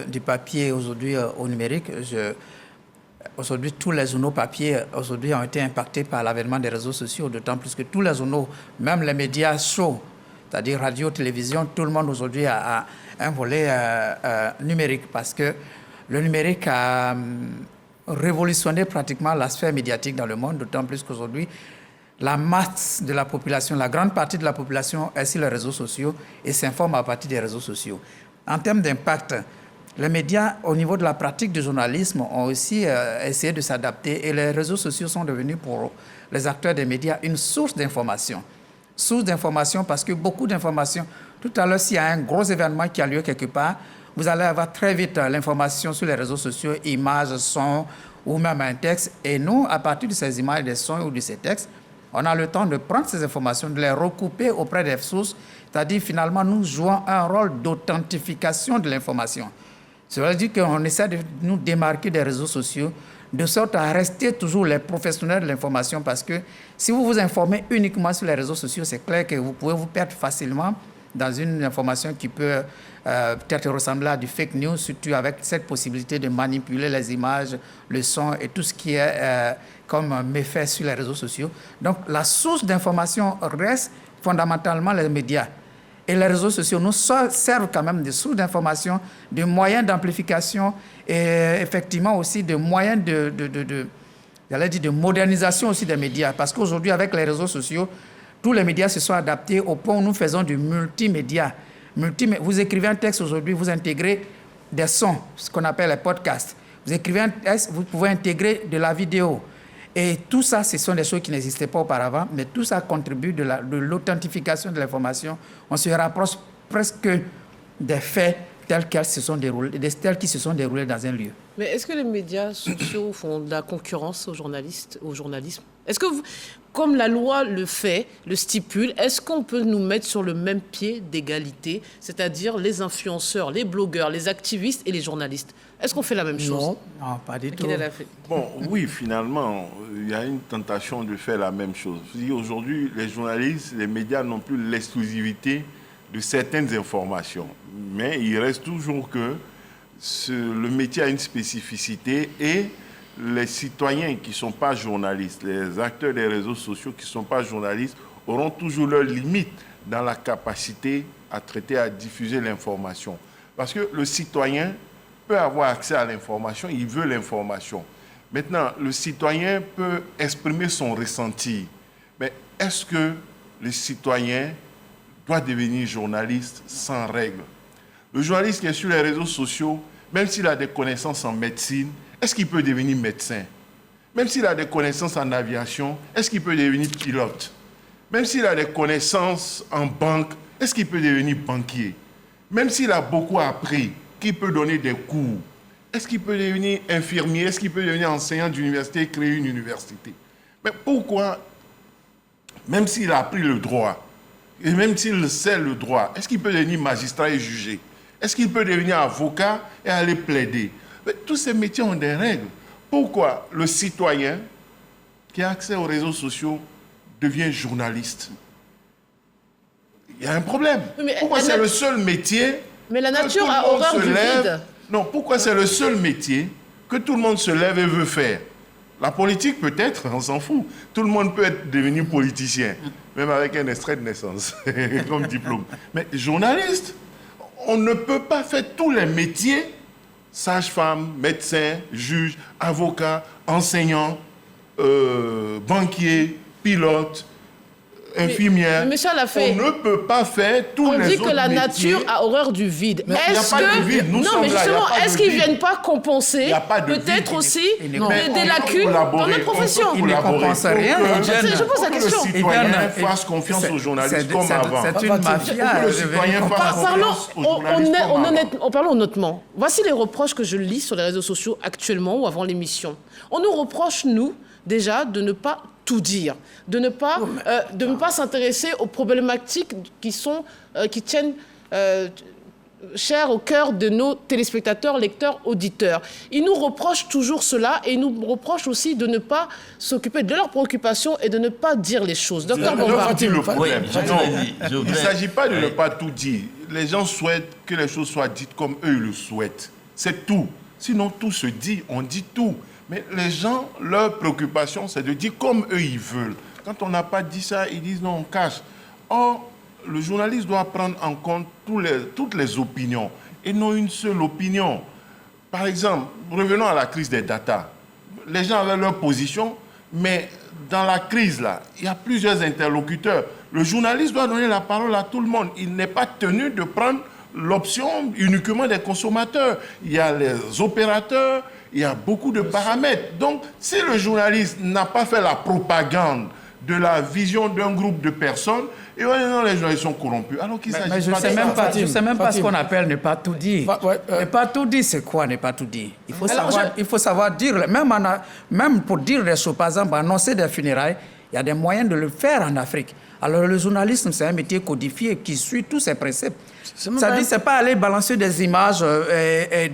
Speaker 2: du papier aujourd'hui au numérique. Aujourd'hui, tous les journaux papier aujourd'hui ont été impactés par l'avènement des réseaux sociaux, d'autant plus que tous les journaux, même les médias chauds, c'est-à-dire radio, télévision, tout le monde aujourd'hui a un volet numérique parce que le numérique a révolutionné pratiquement la sphère médiatique dans le monde, d'autant plus qu'aujourd'hui, la masse de la population, la grande partie de la population est sur les réseaux sociaux et s'informe à partir des réseaux sociaux. En termes d'impact, les médias, au niveau de la pratique du journalisme, ont aussi essayé de s'adapter et les réseaux sociaux sont devenus pour les acteurs des médias une source d'information. Source d'information parce que beaucoup d'informations, tout à l'heure, s'il y a un gros événement qui a lieu quelque part, vous allez avoir très vite l'information sur les réseaux sociaux, images, sons ou même un texte. Et nous, à partir de ces images, des sons ou de ces textes, on a le temps de prendre ces informations, de les recouper auprès des sources, c'est-à-dire finalement nous jouons un rôle d'authentification de l'information. Ça veut dire qu'on essaie de nous démarquer des réseaux sociaux de sorte à rester toujours les professionnels de l'information parce que si vous vous informez uniquement sur les réseaux sociaux, c'est clair que vous pouvez vous perdre facilement dans une information qui peut peut-être ressembler à du fake news, surtout avec cette possibilité de manipuler les images, le son et tout ce qui est comme méfait sur les réseaux sociaux. Donc la source d'information reste fondamentalement les médias. Et les réseaux sociaux nous servent quand même de sources d'information, de moyens d'amplification et effectivement aussi de moyens de modernisation aussi des médias. Parce qu'aujourd'hui, avec les réseaux sociaux, tous les médias se sont adaptés au point où nous faisons du multimédia. Vous écrivez un texte aujourd'hui, vous intégrez des sons, ce qu'on appelle les podcasts. Vous écrivez un texte, vous pouvez intégrer de la vidéo. Et tout ça, ce sont des choses qui n'existaient pas auparavant, mais tout ça contribue de l'authentification de l'information. On se rapproche presque des faits tels qui se sont déroulés dans un lieu.
Speaker 1: Mais est-ce que les médias sociaux font de la concurrence aux journalistes, au journalisme? Est-ce que, comme la loi le fait, le stipule, est-ce qu'on peut nous mettre sur le même pied d'égalité, c'est-à-dire les influenceurs, les blogueurs, les activistes et les journalistes? Est-ce qu'on fait la même chose?
Speaker 2: Non, pas du tout.
Speaker 5: Bon, oui, finalement, il y a une tentation de faire la même chose. Aujourd'hui, les journalistes, les médias n'ont plus l'exclusivité de certaines informations. Mais il reste toujours que le métier a une spécificité et les citoyens qui ne sont pas journalistes, les acteurs des réseaux sociaux qui ne sont pas journalistes auront toujours leurs limites dans la capacité à traiter, à diffuser l'information. Parce que le citoyen peut avoir accès à l'information, il veut l'information. Maintenant, le citoyen peut exprimer son ressenti. Mais est-ce que le citoyen doit devenir journaliste sans règle? Le journaliste qui est sur les réseaux sociaux, même s'il a des connaissances en médecine, est-ce qu'il peut devenir médecin? Même s'il a des connaissances en aviation, est-ce qu'il peut devenir pilote? Même s'il a des connaissances en banque, est-ce qu'il peut devenir banquier? Même s'il a beaucoup appris, qu'il peut donner des cours, est-ce qu'il peut devenir infirmier? Est-ce qu'il peut devenir enseignant d'université et créer une université? Mais pourquoi, même s'il a appris le droit, et même s'il sait le droit, est-ce qu'il peut devenir magistrat et juger? Est-ce qu'il peut devenir avocat et aller plaider? Mais tous ces métiers ont des règles. Pourquoi le citoyen qui a accès aux réseaux sociaux devient journaliste? Il y a un problème. Pourquoi c'est le seul métier?
Speaker 1: Mais la nature a horreur du vide.
Speaker 5: Non, pourquoi c'est le seul métier que tout le monde se lève et veut faire? La politique, peut-être, on s'en fout. Tout le monde peut être devenu politicien, même avec un extrait de naissance, comme diplôme. Mais journaliste, on ne peut pas faire tous les métiers, sage-femme, médecin, juge, avocat, enseignant, banquier, pilote, infirmière.
Speaker 1: Mais ça l'a fait.
Speaker 5: On ne peut pas faire tous les autres métiers.
Speaker 1: On dit que la nature a horreur du vide.
Speaker 5: Mais il n'y a pas de vide.
Speaker 1: Non, mais justement, est-ce qu'ils ne viennent pas compenser peut-être aussi des lacunes dans notre profession?
Speaker 2: Ils ne compensent rien.
Speaker 1: Je pose la question.
Speaker 5: Que le citoyen fasse confiance aux journalistes comme avant.
Speaker 2: C'est une mafia.
Speaker 5: Que le citoyen fasse confiance aux journalistes comme avant.
Speaker 1: Parlons honnêtement. Voici les reproches que je lis sur les réseaux sociaux actuellement ou avant l'émission. On nous reproche, nous, déjà, de ne pas tout dire, de ne pas s'intéresser aux problématiques qui tiennent chères au cœur de nos téléspectateurs, lecteurs, auditeurs. Ils nous reprochent toujours cela et ils nous reprochent aussi de ne pas s'occuper de leurs préoccupations et de ne pas dire les choses. Docteur Bombard.
Speaker 5: Il ne s'agit pas de ne pas tout dire. Les gens souhaitent que les choses soient dites comme eux le souhaitent. C'est tout. Sinon, tout se dit, on dit tout. Mais les gens, leur préoccupation, c'est de dire comme eux, ils veulent. Quand on n'a pas dit ça, ils disent non, on cache. Or, le journaliste doit prendre en compte toutes les opinions et non une seule opinion. Par exemple, revenons à la crise des data. Les gens avaient leur position, mais dans la crise, là, il y a plusieurs interlocuteurs. Le journaliste doit donner la parole à tout le monde. Il n'est pas tenu de prendre l'option uniquement des consommateurs. Il y a les opérateurs, il y a beaucoup de paramètres. Donc, si le journaliste n'a pas fait la propagande de la vision d'un groupe de personnes, et non, les journalistes sont corrompus. Alors qu'il s'agit
Speaker 2: je ne sais même pas ce qu'on appelle ne pas tout dire. Ne pas tout dire, c'est quoi ne pas tout dire? Il faut savoir dire, même pour dire des choses, par exemple, annoncer des funérailles, il y a des moyens de le faire en Afrique. Alors le journalisme, c'est un métier codifié qui suit tous ces préceptes. C'est-à-dire, c'est pas aller balancer des images et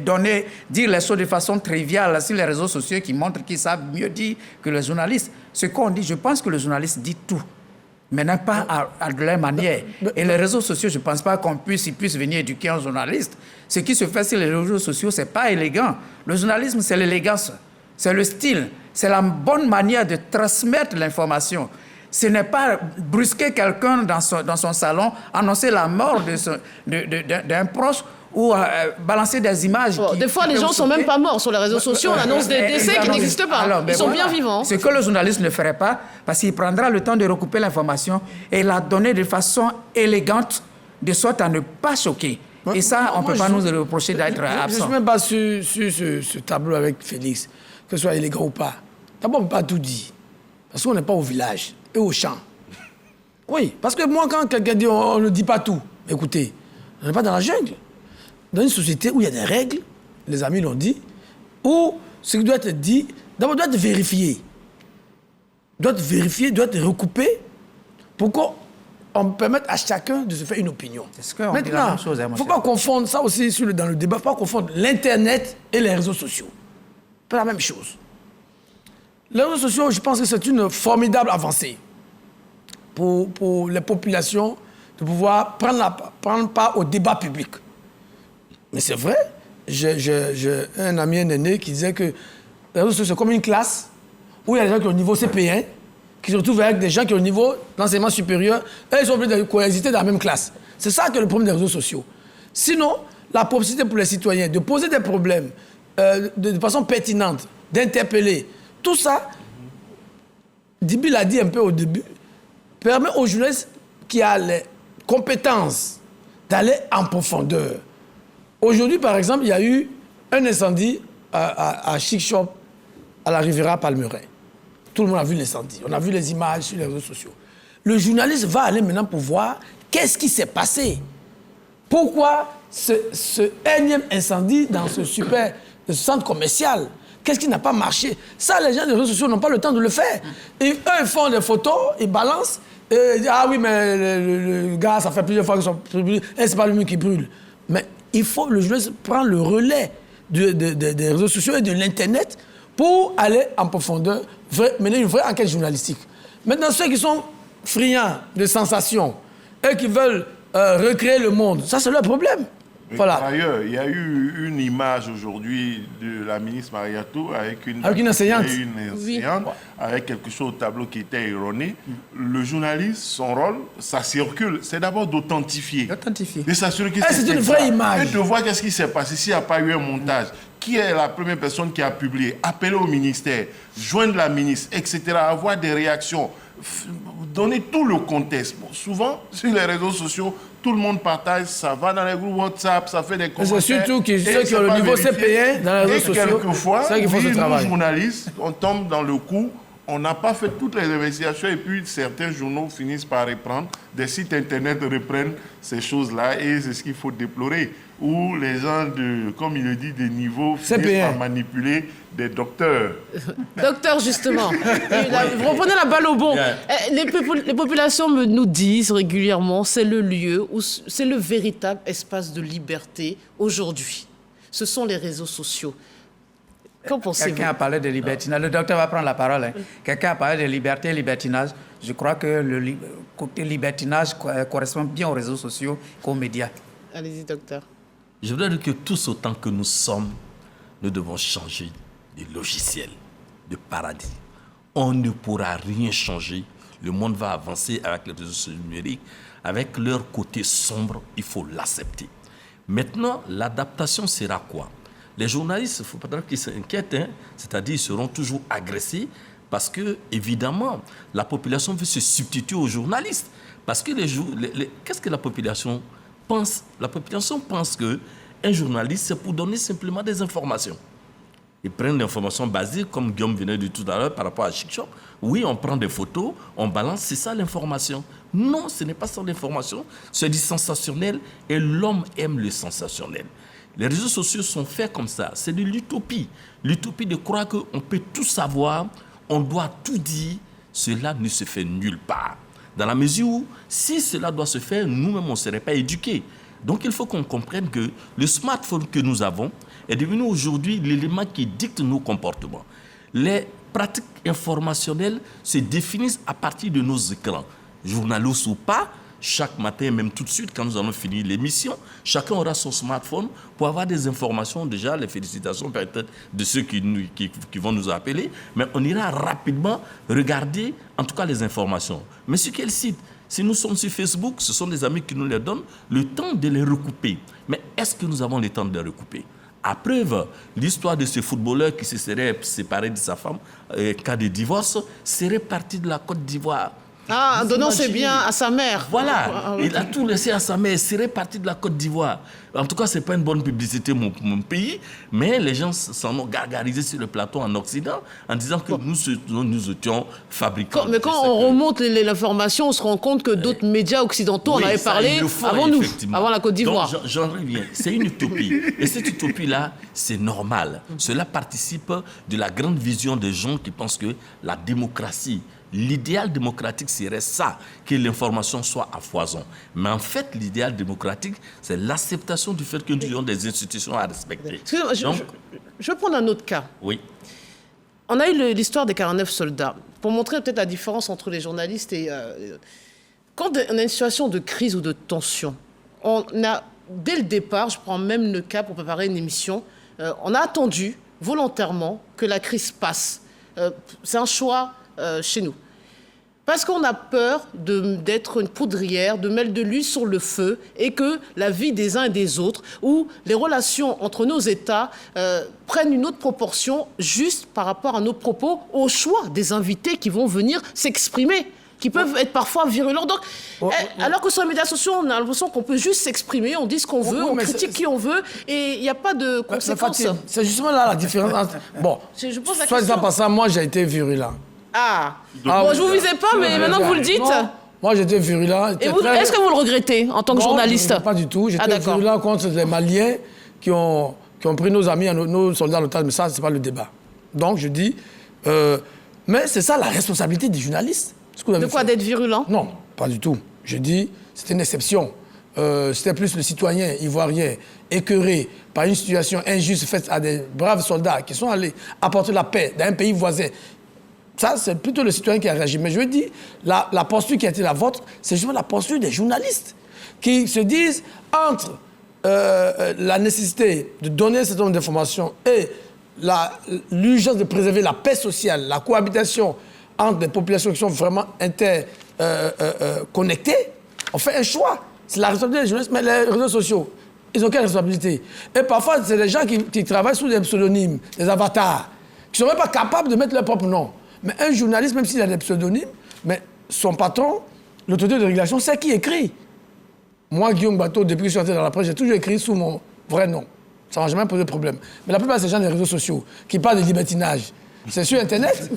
Speaker 2: dire les choses de façon triviale sur les réseaux sociaux qui montrent qu'ils savent mieux dire que les journalistes. Ce qu'on dit, je pense que le journaliste dit tout, mais non pas à de leur manière. Et les réseaux sociaux, je ne pense pas qu'on puisse venir éduquer un journaliste. Ce qui se fait sur les réseaux sociaux, ce n'est pas élégant. Le journalisme, c'est l'élégance, c'est le style, c'est la bonne manière de transmettre l'information. Ce n'est pas brusquer quelqu'un dans son salon, annoncer la mort d'un proche ou balancer des images.
Speaker 1: Des fois, les gens ne sont même pas morts sur les réseaux sociaux. On annonce des décès qui n'existent pas. Alors, ils sont bien vivants.
Speaker 2: Ce que le journaliste ne ferait pas, parce qu'il prendra le temps de recouper l'information et la donner de façon élégante, de sorte à ne pas choquer. Et ça, on ne peut pas nous reprocher d'être absent.
Speaker 3: Je ne suis même pas sur ce tableau avec Félix, que ce soit élégant ou pas. D'abord, on ne peut pas tout dire. Parce qu'on n'est pas au village et au champ. Oui, parce que moi, quand quelqu'un dit on ne dit pas tout, écoutez, on n'est pas dans la jungle. Dans une société où il y a des règles, les amis l'ont dit, où ce qui doit être dit, d'abord doit être vérifié. doit être vérifié, doit être recoupé pour qu'on permette à chacun de se faire une opinion.
Speaker 2: Est-ce qu'on dit la même chose,
Speaker 3: il ne faut pas confondre ça aussi dans le débat, il ne faut pas confondre l'Internet et les réseaux sociaux. Pas la même chose. Les réseaux sociaux, je pense que c'est une formidable avancée pour les populations de pouvoir prendre part au débat public. Mais c'est vrai, j'ai un ami, un aîné qui disait que les réseaux sociaux, c'est comme une classe où il y a des gens qui ont le niveau CP1, qui se retrouvent avec des gens qui ont le niveau d'enseignement supérieur, et ils sont obligés de coexister dans la même classe. C'est ça que le problème des réseaux sociaux. Sinon, la possibilité pour les citoyens de poser des problèmes de façon pertinente, d'interpeller, tout ça, Dibi l'a dit un peu au début, permet aux journalistes qui ont les compétences d'aller en profondeur. Aujourd'hui, par exemple, il y a eu un incendie à Chic Shop, à la Riviera Palmeraie. Tout le monde a vu l'incendie. On a vu les images sur les réseaux sociaux. Le journaliste va aller maintenant pour voir qu'est-ce qui s'est passé. Pourquoi ce énième incendie dans ce centre commercial? Qu'est-ce qui n'a pas marché? Ça, les gens des réseaux sociaux n'ont pas le temps de le faire. Et eux, ils font des photos, ils balancent, et ils disent, ah oui, mais le gars, ça fait plusieurs fois qu'ils sont brûlés, et c'est pas lui qui brûle. Mais il faut, le journaliste prend le relais des réseaux sociaux et de l'Internet pour aller en profondeur, mener une vraie enquête journalistique. Maintenant, ceux qui sont friands de sensations et qui veulent recréer le monde, ça c'est leur problème. Voilà.
Speaker 5: Par ailleurs, il y a eu une image aujourd'hui de la ministre Mariatou avec une
Speaker 3: enseignante,
Speaker 5: oui, avec quelque chose au tableau qui était erroné. Le journaliste, son rôle, ça circule, c'est d'abord d'authentifier. De s'assurer que
Speaker 3: c'est une vraie image.
Speaker 5: Et de voir qu'est-ce qui s'est passé, s'il n'y a pas eu un montage. Qui est la première personne qui a publié? Appeler au ministère, joindre la ministre, etc. Avoir des réactions, donner tout le contexte. Bon, souvent, sur les réseaux sociaux, tout le monde partage, ça va dans les groupes WhatsApp, ça fait des commentaires.
Speaker 3: C'est surtout ceux qui ont le niveau CP1 dans les réseaux sociaux.
Speaker 5: Quelquefois,
Speaker 3: nous,
Speaker 5: journalistes, on tombe dans le coup, on n'a pas fait toutes les investigations et puis certains journaux finissent par reprendre, des sites internet reprennent ces choses-là et c'est ce qu'il faut déplorer. Où les gens, comme il le dit, des niveaux finissent par manipuler des docteurs.
Speaker 1: Docteur, justement. Vous reprenez la balle au bon. Les populations nous disent régulièrement c'est le lieu, où c'est le véritable espace de liberté aujourd'hui. Ce sont les réseaux sociaux. Qu'en pensez-vous?
Speaker 2: Quelqu'un a parlé de libertinage. Le docteur va prendre la parole. Hein. Quelqu'un a parlé de liberté et libertinage. Je crois que le côté libertinage correspond bien aux réseaux sociaux qu'aux médias.
Speaker 1: Allez-y, docteur.
Speaker 6: Je voudrais dire que tous autant que nous sommes, nous devons changer de logiciel, de paradigme. On ne pourra rien changer. Le monde va avancer avec les réseaux sociaux numériques. Avec leur côté sombre, il faut l'accepter. Maintenant, l'adaptation sera quoi? Les journalistes, il ne faut pas qu'ils s'inquiètent, hein, c'est-à-dire qu'ils seront toujours agressés parce que, évidemment, la population veut se substituer aux journalistes. Parce que qu'est-ce que la population pense? La population pense qu'un journaliste, c'est pour donner simplement des informations. Ils prennent l'information basique, comme Guillaume venait de dire tout à l'heure par rapport à Chic Shop. Oui, on prend des photos, on balance, c'est ça l'information. Non, ce n'est pas ça l'information, c'est du sensationnel et l'homme aime le sensationnel. Les réseaux sociaux sont faits comme ça, c'est de l'utopie. L'utopie de croire qu'on peut tout savoir, on doit tout dire, cela ne se fait nulle part. Dans la mesure où, si cela doit se faire, nous-mêmes, on ne serait pas éduqués. Donc, il faut qu'on comprenne que le smartphone que nous avons est devenu aujourd'hui l'élément qui dicte nos comportements. Les pratiques informationnelles se définissent à partir de nos écrans. Journalistes ou pas, chaque matin, même tout de suite, quand nous allons finir l'émission, chacun aura son smartphone pour avoir des informations. Déjà, les félicitations peut-être de ceux qui vont nous appeler, mais on ira rapidement regarder, en tout cas, les informations. Mais sur quel site? Si nous sommes sur Facebook, ce sont des amis qui nous les donnent, le temps de les recouper. Mais est-ce que nous avons le temps de les recouper? À preuve, l'histoire de ce footballeur qui se serait séparé de sa femme, cas de divorce, serait parti de la Côte d'Ivoire.
Speaker 1: Ah, en donnant ses biens à sa mère.
Speaker 6: Voilà, il a tout laissé à sa mère, il serait parti de la Côte d'Ivoire. En tout cas, ce n'est pas une bonne publicité, mon pays, mais les gens s'en ont gargarisé sur le plateau en Occident en disant que nous étions fabricants.
Speaker 1: Mais quand on remonte l'information, on se rend compte que d'autres médias occidentaux en avaient parlé avant nous, avant la Côte d'Ivoire.
Speaker 6: Donc, j'en reviens, c'est une utopie. Et cette utopie-là, c'est normal. Cela participe de la grande vision des gens qui pensent que la démocratie l'idéal démocratique serait ça, que l'information soit à foison. Mais en fait, l'idéal démocratique, c'est l'acceptation du fait que nous ayons des institutions à respecter.
Speaker 1: Excusez-moi, je vais prendre un autre cas.
Speaker 6: Oui.
Speaker 1: On a eu l'histoire des 49 soldats. Pour montrer peut-être la différence entre les journalistes et... quand on a une situation de crise ou de tension, on a, dès le départ, je prends même le cas pour préparer une émission, on a attendu volontairement que la crise passe. C'est un choix chez nous. Parce qu'on a peur d'être une poudrière, de mettre de l'huile sur le feu et que la vie des uns et des autres, ou les relations entre nos États prennent une autre proportion juste par rapport à nos propos, au choix des invités qui vont venir s'exprimer, qui peuvent être parfois virulents. Donc, alors que sur les médias sociaux, on a l'impression qu'on peut juste s'exprimer, on dit ce qu'on veut, on critique qui on veut, et il n'y a pas de conséquences.
Speaker 3: C'est justement là la différence entre... Bon,
Speaker 1: je pose la
Speaker 3: soit
Speaker 1: question.
Speaker 3: disant par ça, moi j'ai été virulent.
Speaker 1: Bon, je vous visais pas, mais maintenant que vous le dites...
Speaker 3: Non, moi j'étais virulent.
Speaker 1: Et est-ce que vous le regrettez en tant que journaliste?
Speaker 3: Non, pas du tout. J'étais virulent contre les Maliens qui ont pris nos amis, nos soldats en otage, mais ça, c'est pas le débat. Donc je dis... mais c'est ça la responsabilité des journalistes.
Speaker 1: De quoi, d'être virulent?
Speaker 3: Non, pas du tout. Je dis, c'était une exception. C'était plus le citoyen ivoirien, écœuré par une situation injuste faite à des braves soldats qui sont allés apporter la paix dans un pays voisin. Ça, c'est plutôt le citoyen qui a réagi. Mais je dis, la posture qui a été la vôtre, c'est justement la posture des journalistes qui se disent entre la nécessité de donner un certain nombre d'informations et l'urgence de préserver la paix sociale, la cohabitation entre des populations qui sont vraiment interconnectées, on fait un choix. C'est la responsabilité des journalistes, mais les réseaux sociaux, ils ont quelle responsabilité? Et parfois, c'est des gens qui travaillent sous des pseudonymes, des avatars, qui ne sont même pas capables de mettre leur propre nom. Mais un journaliste, même s'il a des pseudonymes, mais son patron, l'autorité de régulation, c'est qui écrit. Moi, Guillaume Bateau, depuis que je suis entré dans la presse, j'ai toujours écrit sous mon vrai nom. Ça ne m'a jamais posé de problème. Mais la plupart de ces gens des réseaux sociaux qui parlent de libertinage, c'est sur Internet.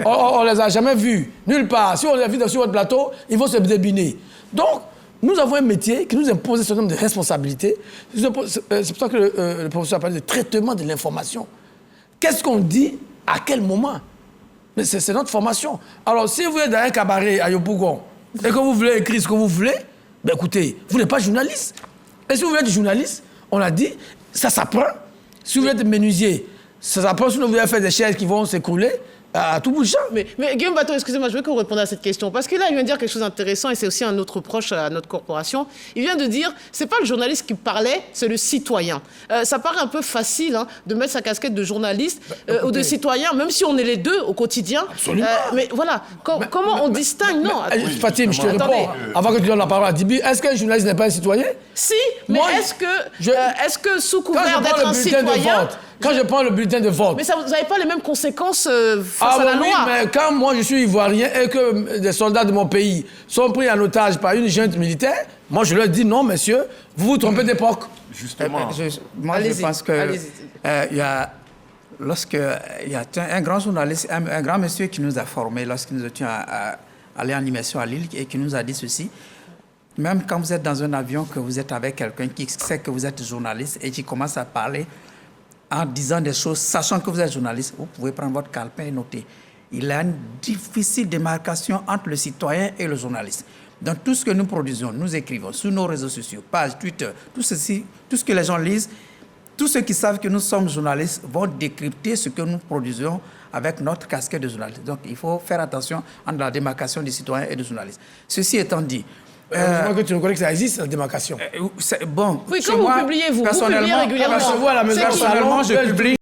Speaker 3: On ne les a jamais vus, nulle part. Si on les a vus sur votre plateau, ils vont se débiner. Donc, nous avons un métier qui nous impose un certain nombre de responsabilités. C'est pour ça que le professeur a parlé de traitement de l'information. Qu'est-ce qu'on dit, à quel moment? Mais c'est notre formation. Alors, si vous êtes dans un cabaret à Yopougon et que vous voulez écrire ce que vous voulez, ben écoutez, vous n'êtes pas journaliste. Et si vous voulez être journaliste, on l'a dit, ça s'apprend. Si vous voulez être menuisier, ça s'apprend. Si vous voulez faire des chaises qui vont s'écrouler, à tout bout de champ.
Speaker 1: Mais Guillaume Bateau, excusez-moi, je veux que vous répondiez à cette question. Parce que là, il vient de dire quelque chose d'intéressant, et c'est aussi un autre proche à notre corporation. Il vient de dire, c'est pas le journaliste qui parlait, c'est le citoyen. Ça paraît un peu facile de mettre sa casquette de journaliste ou de citoyen, même si on est les deux au quotidien.
Speaker 3: Absolument.
Speaker 1: Mais voilà, comment on distingue? Non.
Speaker 3: Fatim, je te réponds. Avant que tu donnes la parole à Dibi, est-ce qu'un journaliste n'est pas un citoyen?
Speaker 1: Si, mais est-ce que sous couvert d'être un citoyen...
Speaker 3: Quand je prends le bulletin de vote...
Speaker 1: Mais vous n'avez pas les mêmes conséquences face à la loi.
Speaker 3: Oui, mais quand moi je suis ivoirien et que des soldats de mon pays sont pris en otage par une junte militaire, moi je leur dis non, messieurs, vous vous trompez d'époque.
Speaker 2: Justement. Moi, je pense que il y a un grand journaliste, un grand monsieur qui nous a formés lorsque nous étions à aller en animation à Lille et qui nous a dit ceci. Même quand vous êtes dans un avion, que vous êtes avec quelqu'un qui sait que vous êtes journaliste et qui commence à parler en disant des choses, sachant que vous êtes journaliste, vous pouvez prendre votre calepin et noter. Il y a une difficile démarcation entre le citoyen et le journaliste. Dans tout ce que nous produisons, nous écrivons sur nos réseaux sociaux, pages, Twitter, tout ce que les gens lisent, tous ceux qui savent que nous sommes journalistes vont décrypter ce que nous produisons avec notre casquette de journaliste. Donc il faut faire attention entre la démarcation du citoyen et du journaliste. Ceci étant dit,
Speaker 3: je vois que tu reconnais que ça existe, la démarcation.
Speaker 2: Bon,
Speaker 1: oui, quand vous publiez, vous publiez régulièrement.
Speaker 3: À la maison,
Speaker 2: personnellement, je publie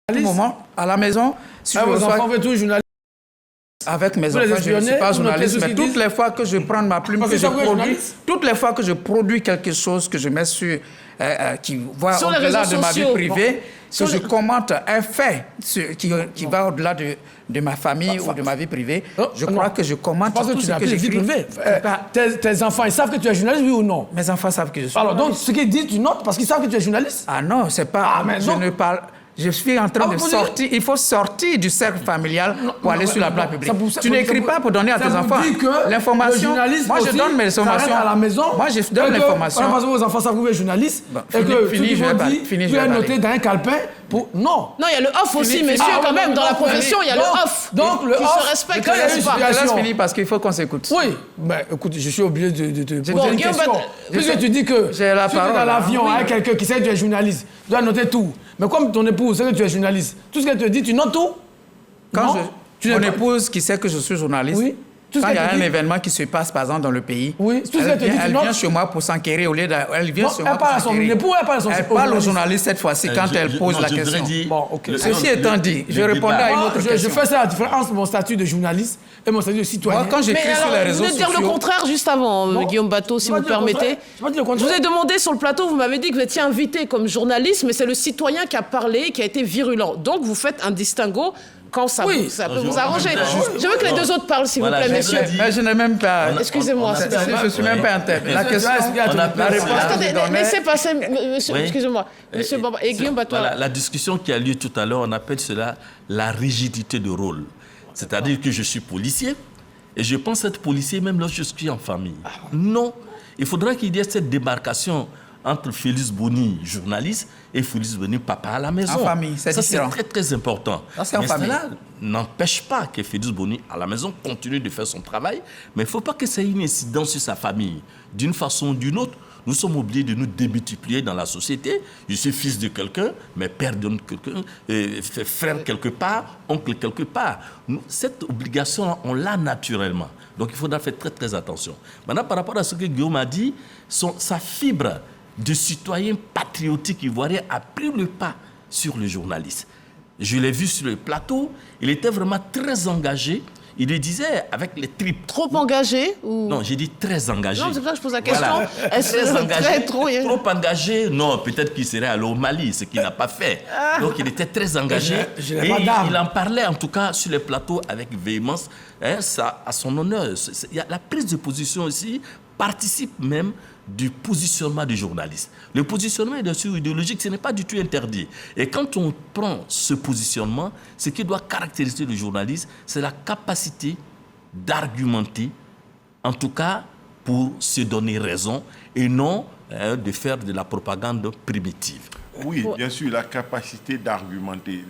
Speaker 2: à tout moment, à la maison.
Speaker 3: Si vos enfants veulent tous journalistes.
Speaker 2: Avec mes enfants, je ne suis pas journaliste, mais toutes les fois que je prends ma plume, toutes les fois que je produis quelque chose que je mets sur, qui va au-delà de ma vie privée, que je commente un fait qui va au-delà de ma famille ou de ma vie privée, je crois que je commente tout ce que j'écris.
Speaker 3: Tes enfants, ils savent que tu es journaliste, oui ou non?
Speaker 2: Mes enfants savent que je suis
Speaker 3: journaliste. Alors donc, ce qu'ils disent, tu notes parce qu'ils savent que tu es journaliste?
Speaker 2: Ah non, c'est pas... je ne parle... Je suis en train de sortir. Il faut sortir du cercle familial pour aller sur la place publique. Tu n'écris pas pour donner à tes enfants. L'information. Moi, je donne mes informations
Speaker 3: à la maison.
Speaker 2: Moi, je donne l'information.
Speaker 3: Parce que vos enfants savent que vous êtes journaliste. Et que tu es noté dans un calepin pour. Non.
Speaker 1: Non, il y a le off aussi, messieurs, quand même. Dans la profession, il y a le off.
Speaker 3: Donc, le off.
Speaker 1: Qui se respecte,
Speaker 2: je laisse finir parce qu'il faut qu'on s'écoute.
Speaker 3: Oui. Mais écoute, je suis obligé de te
Speaker 1: Bon,
Speaker 3: poser une question. Puisque tu dis que
Speaker 2: j'ai la parole
Speaker 3: dans l'avion avec quelqu'un qui sait que tu es journaliste, tu dois noter tout. Mais comme ton épouse sait que tu es journaliste, tout ce qu'elle te dit, tu notes tout?
Speaker 2: Mon épouse qui sait que je suis journaliste, quand il y a un événement qui se passe, par exemple, dans le pays, elle vient chez moi pour s'enquérir au lieu de... Elle vient chez moi pour s'enquérir. Elle parle au journaliste cette fois-ci quand elle pose la question. Ceci étant dit, je répondais à une autre question.
Speaker 3: Je fais ça la différence entre mon statut de journaliste et mon statut de citoyen.
Speaker 2: Moi, quand j'écris sur les réseaux sociaux...
Speaker 1: Vous venez de dire le contraire juste avant, Guillaume Bateau, si vous permettez. Je vous ai demandé sur le plateau, vous m'avez dit que vous étiez invité comme journaliste, mais c'est le citoyen qui a parlé, qui a été virulent. Donc, vous faites un distinguo quand ça, ça peut vous arranger. Je veux que les deux autres parlent, s'il vous plaît, messieurs.
Speaker 2: Mais je n'ai même pas...
Speaker 1: Excusez-moi.
Speaker 2: Je ne suis même pas en tête. La question... La réponse...
Speaker 1: Attendez, laissez passer, excusez-moi. Monsieur Bamba et Guillaume Bateau.
Speaker 6: La discussion qui a lieu tout à l'heure, on appelle cela la rigidité de rôle. C'est-à-dire que je suis policier et je pense être policier même lorsque je suis en famille. Non. Il faudra qu'il y ait cette démarcation entre Félix Boni, journaliste, et Félix Boni, papa à la maison.
Speaker 2: En famille, c'est différent.
Speaker 6: Ça, c'est très, très important.
Speaker 2: C'est en famille.
Speaker 6: Cela n'empêche pas que Félix Boni, à la maison, continue de faire son travail, mais il ne faut pas que ça ait une incidence sur sa famille. D'une façon ou d'une autre, nous sommes obligés de nous démultiplier dans la société. Je suis fils de quelqu'un, mais père de quelqu'un, frère quelque part, oncle quelque part. Cette obligation, on l'a naturellement. Donc il faudra faire très, très attention. Maintenant, par rapport à ce que Guillaume a dit, sa fibre de citoyen patriotique ivoirien a pris le pas sur le journaliste. Je l'ai vu sur le plateau, il était vraiment très engagé. Il le disait avec les tripes.
Speaker 1: Trop engagé ou...
Speaker 6: Non, j'ai dit très engagé.
Speaker 1: Non, c'est pour ça que je pose la question.
Speaker 6: Voilà.
Speaker 1: Est-ce
Speaker 6: engagé,
Speaker 1: trop
Speaker 6: engagé? Non, peut-être qu'il serait allé au Mali, ce qu'il n'a pas fait. Donc il était très engagé. Et il en parlait en tout cas sur les plateaux avec véhémence. Ça, à son honneur. La prise de position aussi participe même du positionnement du journaliste. Le positionnement idéologique, ce n'est pas du tout interdit. Et quand on prend ce positionnement, ce qui doit caractériser le journaliste, c'est la capacité d'argumenter, en tout cas pour se donner raison, et non de faire de la propagande primitive.
Speaker 5: Oui, bien sûr, la capacité d'argumenter.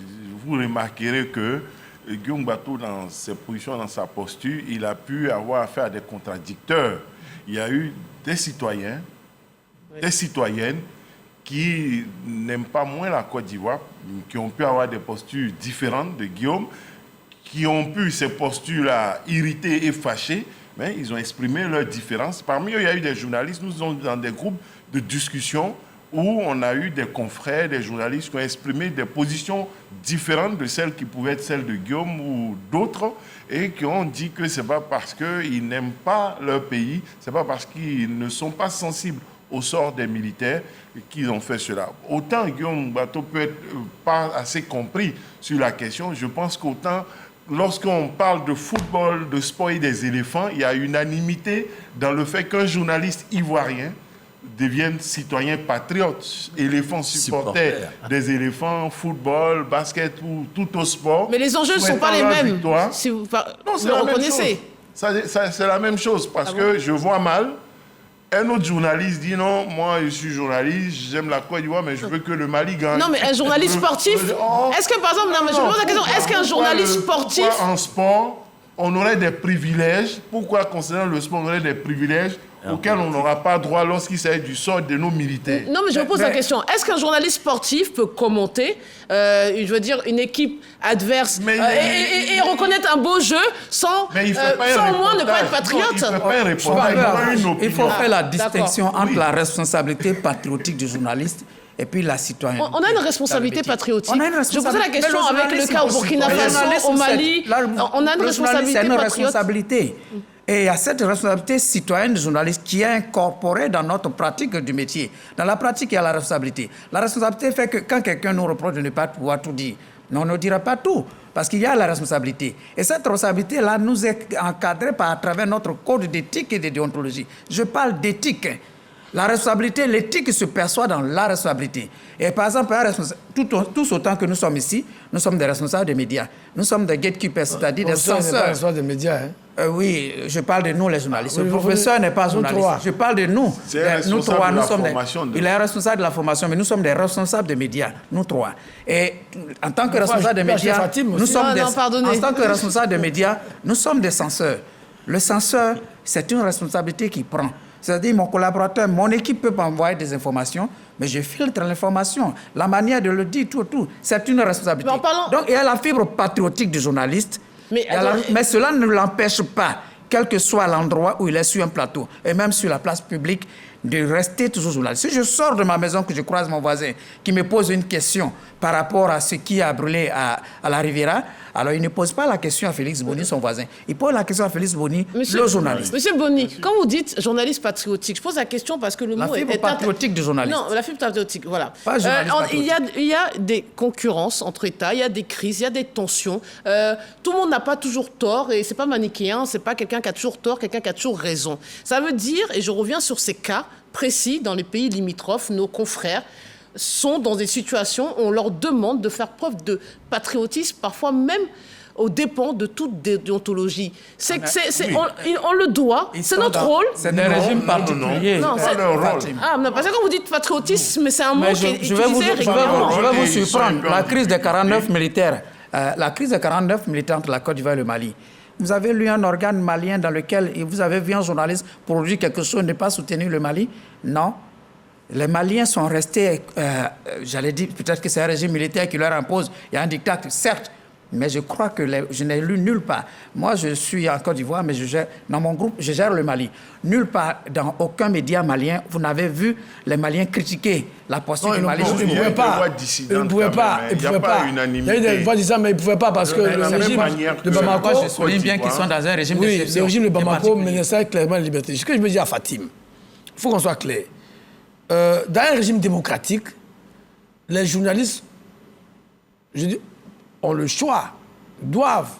Speaker 5: Vous remarquerez que Guillaume Bateau, dans ses positions, dans sa posture, il a pu avoir affaire à des contradicteurs. Il y a eu des citoyens, des citoyennes qui n'aiment pas moins la Côte d'Ivoire, qui ont pu avoir des postures différentes de Guillaume, qui ont pu ces postures-là irriter et fâcher, mais ils ont exprimé leurs différences. Parmi eux, il y a eu des journalistes, nous sommes dans des groupes de discussion où on a eu des confrères, des journalistes qui ont exprimé des positions différentes de celles qui pouvaient être celles de Guillaume ou d'autres, et qui ont dit que ce n'est pas parce qu'ils n'aiment pas leur pays, ce n'est pas parce qu'ils ne sont pas sensibles au sort des militaires qu'ils ont fait cela. Autant Guillaume Bateau peut être pas assez compris sur la question, je pense qu'autant lorsqu'on parle de football, de sport et des éléphants, il y a unanimité dans le fait qu'un journaliste ivoirien deviennent citoyens patriotes, éléphants supporters des éléphants, football, basket ou tout au sport.
Speaker 1: Mais les enjeux ne sont pas les mêmes. Si vous le reconnaissez.
Speaker 5: C'est la même chose parce que je vois mal un autre journaliste dit non, moi je suis journaliste, j'aime la Côte d'Ivoire, mais je veux que le Mali gagne.
Speaker 1: Non, mais un journaliste sportif, est-ce que par exemple, non, mais je me pose la question, est-ce qu'un journaliste sportif...
Speaker 5: Pourquoi en sport, on aurait des privilèges? Pourquoi concernant le sport, on aurait des privilèges auxquels on n'aura pas droit lorsqu'il s'agit du sort de nos militaires?
Speaker 1: Non, mais je me pose la question. Est-ce qu'un journaliste sportif peut commenter, je veux dire, une équipe adverse et reconnaître un beau jeu sans au moins ne pas être patriote?
Speaker 2: Il faut faire la distinction entre la responsabilité patriotique du journaliste et puis la citoyenne.
Speaker 1: On a une responsabilité patriotique. Je posais la question avec le cas au Burkina Faso, au Mali. On a une responsabilité patriotique.
Speaker 2: Et il y a cette responsabilité citoyenne du journaliste qui est incorporée dans notre pratique du métier. Dans la pratique, il y a la responsabilité. La responsabilité fait que quand quelqu'un nous reproche de ne pas pouvoir tout dire, on ne dira pas tout, parce qu'il y a la responsabilité. Et cette responsabilité-là nous est encadrée à travers notre code d'éthique et de déontologie. Je parle d'éthique. La responsabilité, l'éthique se perçoit dans la responsabilité. Et par exemple, tous autant que nous sommes ici, nous sommes des responsables des médias. Nous sommes des gatekeepers, c'est-à-dire des censeurs.
Speaker 3: Pas responsable des médias, hein?
Speaker 2: Oui, je parle de nous les journalistes.
Speaker 3: Oui,
Speaker 2: le professeur n'est pas journaliste. Je parle de nous. Nous trois, nous sommes il est responsable de la formation, mais nous sommes des responsables des médias, nous trois. Et en tant que responsables des médias, nous sommes en tant que responsables des médias, nous sommes des censeurs. Le censeur, c'est une responsabilité qu'il prend. C'est-à-dire, mon collaborateur, mon équipe peut m'envoyer des informations, mais je filtre l'information. La manière de le dire, tout, c'est une responsabilité. Donc, il y a la fibre patriotique du journaliste, mais cela ne l'empêche pas, quel que soit l'endroit où il est sur un plateau, et même sur la place publique, de rester toujours journaliste. Si je sors de ma maison, que je croise mon voisin, qui me pose une question par rapport à ce qui a brûlé à la Riviera, alors il ne pose pas la question à Félix Boni, son voisin. Il pose la question à Félix Boni, le journaliste.
Speaker 1: Monsieur Boni, quand vous dites journaliste patriotique, je pose la question parce que le mot est...
Speaker 2: La fibre patriotique du journaliste.
Speaker 1: Non, la fibre patriotique, voilà.
Speaker 2: Pas journaliste patriotique.
Speaker 1: Il y a des concurrences entre États, il y a des crises, il y a des tensions. Tout le monde n'a pas toujours tort et c'est pas manichéen, c'est pas quelqu'un qui a toujours tort, quelqu'un qui a toujours raison. Ça veut dire, et je reviens sur ces cas précis dans les pays limitrophes, nos confrères sont dans des situations où on leur demande de faire preuve de patriotisme, parfois même aux dépens de toute déontologie. On le doit, c'est notre rôle.
Speaker 2: C'est des régimes particuliers.
Speaker 1: Non, c'est leur rôle. Ah, non, parce que quand vous dites patriotisme, c'est un mot qui est utilisé régulièrement.
Speaker 2: Je vais vous surprendre. La crise des 49 militaires, la crise des 49 militaires entre la Côte d'Ivoire et le Mali. Vous avez lu un organe malien dans lequel vous avez vu un journaliste produire quelque chose, ne pas soutenir le Mali? Non. Les Maliens sont restés, j'allais dire, peut-être que c'est un régime militaire qui leur impose, il y a un diktat, certes, mais je crois que je n'ai lu nulle part. Moi, je suis en Côte d'Ivoire, mais dans mon groupe, je gère le Mali. Nulle part, dans aucun média malien, vous n'avez vu les Maliens critiquer la posture du Mali.
Speaker 3: Ils ne pouvaient pas. Ils ne pouvaient pas. Il y a eu des voix disant, mais ils ne pouvaient pas parce que le régime de Bamako...
Speaker 2: Je souligne bien qu'ils sont dans un régime d'exception.
Speaker 3: Oui, le régime de Bamako menaçait clairement la liberté. Ce que je me dis à Fatim, il faut qu'on soit clair. Dans un régime démocratique, les journalistes, je dis, ont le choix, doivent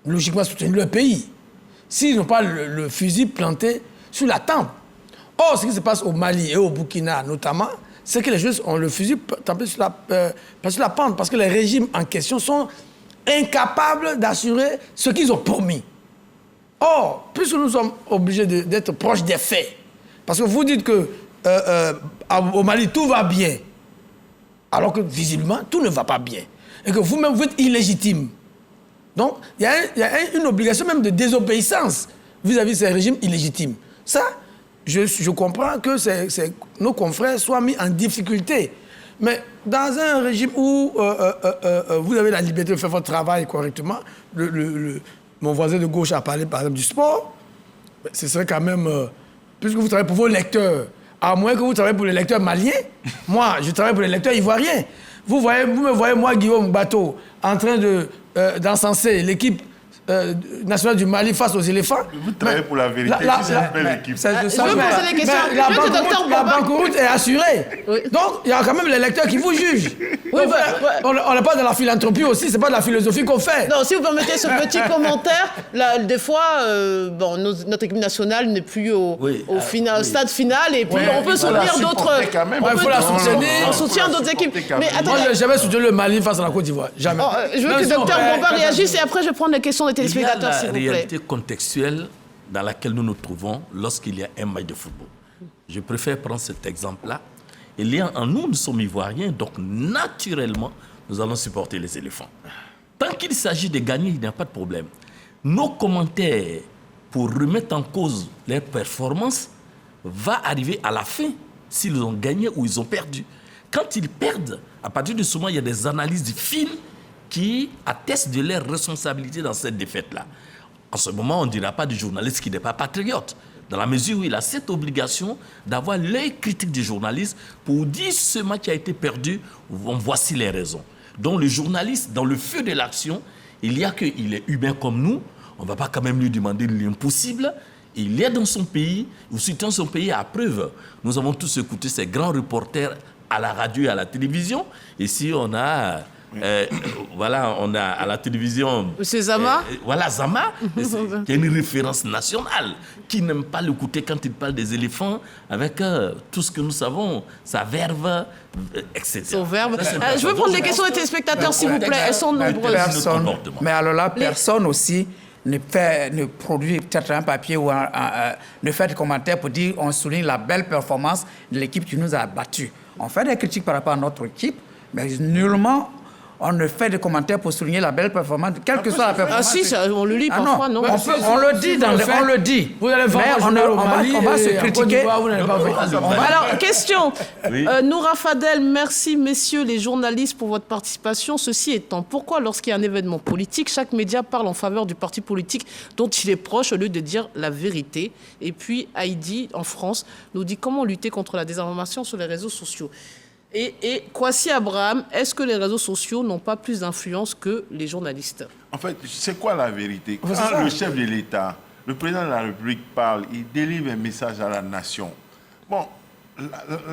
Speaker 3: logiquement soutenir leur pays. S'ils n'ont pas le fusil planté sur la tempe. Or, ce qui se passe au Mali et au Burkina notamment, c'est que les gens ont le fusil planté sur la pente parce que les régimes en question sont incapables d'assurer ce qu'ils ont promis. Or, puisque nous sommes obligés d'être proches des faits, parce que vous dites que au Mali, tout va bien, alors que visiblement, tout ne va pas bien. Et que vous-même, vous êtes illégitime. Donc, il y a une obligation même de désobéissance vis-à-vis de ces régimes illégitimes. Ça, je comprends que nos confrères soient mis en difficulté. Mais dans un régime où vous avez la liberté de faire votre travail correctement, mon voisin de gauche a parlé, par exemple, du sport, ce serait quand même... puisque vous travaillez pour vos lecteurs, à moins que vous travaillez pour les lecteurs maliens, moi, je travaille pour les lecteurs ivoiriens. Vous me voyez, moi, Guillaume Bateau, en train d'encenser l'équipe nationale du Mali face aux éléphants.
Speaker 5: Vous travaillez pour la vérité, qui s'appelle l'équipe.
Speaker 1: Je veux poser des questions.
Speaker 3: La banqueroute est assurée. Oui. Donc, il y a quand même les lecteurs qui vous jugent. Oui, on n'est pas dans la philanthropie aussi, c'est pas de la philosophie qu'on fait.
Speaker 1: Non, si vous permettez ce petit commentaire, là, des fois, notre équipe nationale n'est plus au stade final, et puis on peut soutenir d'autres...
Speaker 3: Il faut la soutenir.
Speaker 1: On soutient d'autres équipes. Mais attendez.
Speaker 3: Moi, je n'ai jamais soutenu le Mali face à la Côte d'Ivoire. Jamais.
Speaker 1: Je veux que le docteur Bomba réagisse, et après, je vais prendre les questions des téléspectateurs, s'il vous plaît.
Speaker 6: Il y a la réalité contextuelle dans laquelle nous nous trouvons lorsqu'il y a un match de football. Je préfère prendre cet exemple-là. Il y a en nous sommes ivoiriens, donc naturellement, nous allons supporter les éléphants. Tant qu'il s'agit de gagner, il n'y a pas de problème. Nos commentaires pour remettre en cause leurs performances vont arriver à la fin, s'ils ont gagné ou ils ont perdu. Quand ils perdent, à partir de ce moment, il y a des analyses fines qui attestent de leur responsabilité dans cette défaite-là. En ce moment, on ne dira pas du journaliste qui n'est pas patriote, dans la mesure où il a cette obligation d'avoir l'œil critique du journaliste pour dire ce match a été perdu, voici les raisons. Donc le journaliste, dans le feu de l'action, il y a qu'il est humain comme nous, on ne va pas quand même lui demander l'impossible. Il est dans son pays, ou soutient son pays à preuve. Nous avons tous écouté ces grands reporters à la radio et à la télévision. Ici, on a Voilà, on a à la télévision...
Speaker 1: Monsieur Zama
Speaker 6: Voilà, Zama, qui est une référence nationale, qui n'aime pas l'écouter quand il parle des éléphants, avec tout ce que nous savons, sa verve, etc.
Speaker 1: Son verbe. Je veux prendre les questions des téléspectateurs, s'il vous plaît. Elles sont nombreuses.
Speaker 2: Mais alors là, personne aussi ne produit peut-être un papier ou ne fait des commentaires pour dire on souligne la belle performance de l'équipe qui nous a battus. On fait des critiques par rapport à notre équipe, mais nullement on ne fait des commentaires pour souligner la belle performance, quelle que soit la performance.
Speaker 1: Ah si, on le lit parfois, non?
Speaker 2: On le dit, on le dit.
Speaker 3: Vous allez voir,
Speaker 2: mais on va se critiquer.
Speaker 1: Alors, question. Noura Fadel, merci messieurs les journalistes pour votre participation. Ceci étant, pourquoi lorsqu'il y a un événement politique, chaque média parle en faveur du parti politique dont il est proche au lieu de dire la vérité? Et puis Heidi, en France, nous dit comment lutter contre la désinformation sur les réseaux sociaux. Et Kwasi Abraham, est-ce que les réseaux sociaux n'ont pas plus d'influence que les journalistes?
Speaker 5: En fait, c'est quoi la vérité? Quand le chef de l'État, le président de la République parle, il délivre un message à la nation. Bon,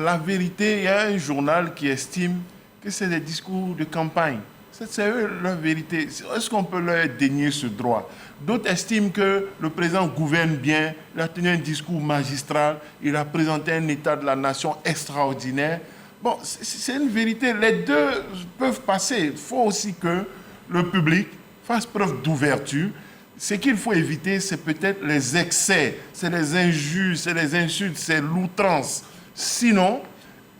Speaker 5: la vérité, il y a un journal qui estime que c'est des discours de campagne. C'est eux leur vérité. Est-ce qu'on peut leur dénier ce droit? D'autres estiment que le président gouverne bien, il a tenu un discours magistral, il a présenté un état de la nation extraordinaire. Bon, c'est une vérité. Les deux peuvent passer. Il faut aussi que le public fasse preuve d'ouverture. Ce qu'il faut éviter, c'est peut-être les excès, c'est les injures, c'est les insultes, c'est l'outrance. Sinon,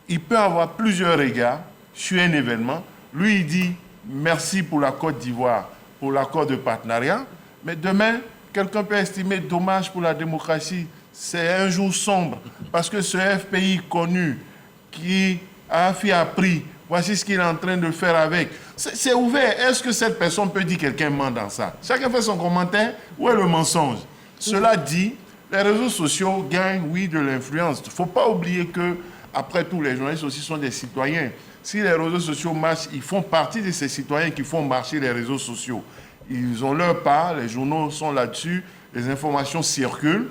Speaker 5: il peut avoir plusieurs regards sur un événement. Lui, il dit merci pour la Côte d'Ivoire, pour l'accord de partenariat. Mais demain, quelqu'un peut estimer dommage pour la démocratie. C'est un jour sombre. Parce que ce FPI connu qui a appris, voici ce qu'il est en train de faire avec. C'est ouvert. Est-ce que cette personne peut dire que quelqu'un ment dans ça? Chacun fait son commentaire. Où est le mensonge? Cela dit, les réseaux sociaux gagnent, oui, de l'influence. Il ne faut pas oublier que, après tout, les journalistes aussi sont des citoyens. Si les réseaux sociaux marchent, ils font partie de ces citoyens qui font marcher les réseaux sociaux. Ils ont leur part, les journaux sont là-dessus, les informations circulent.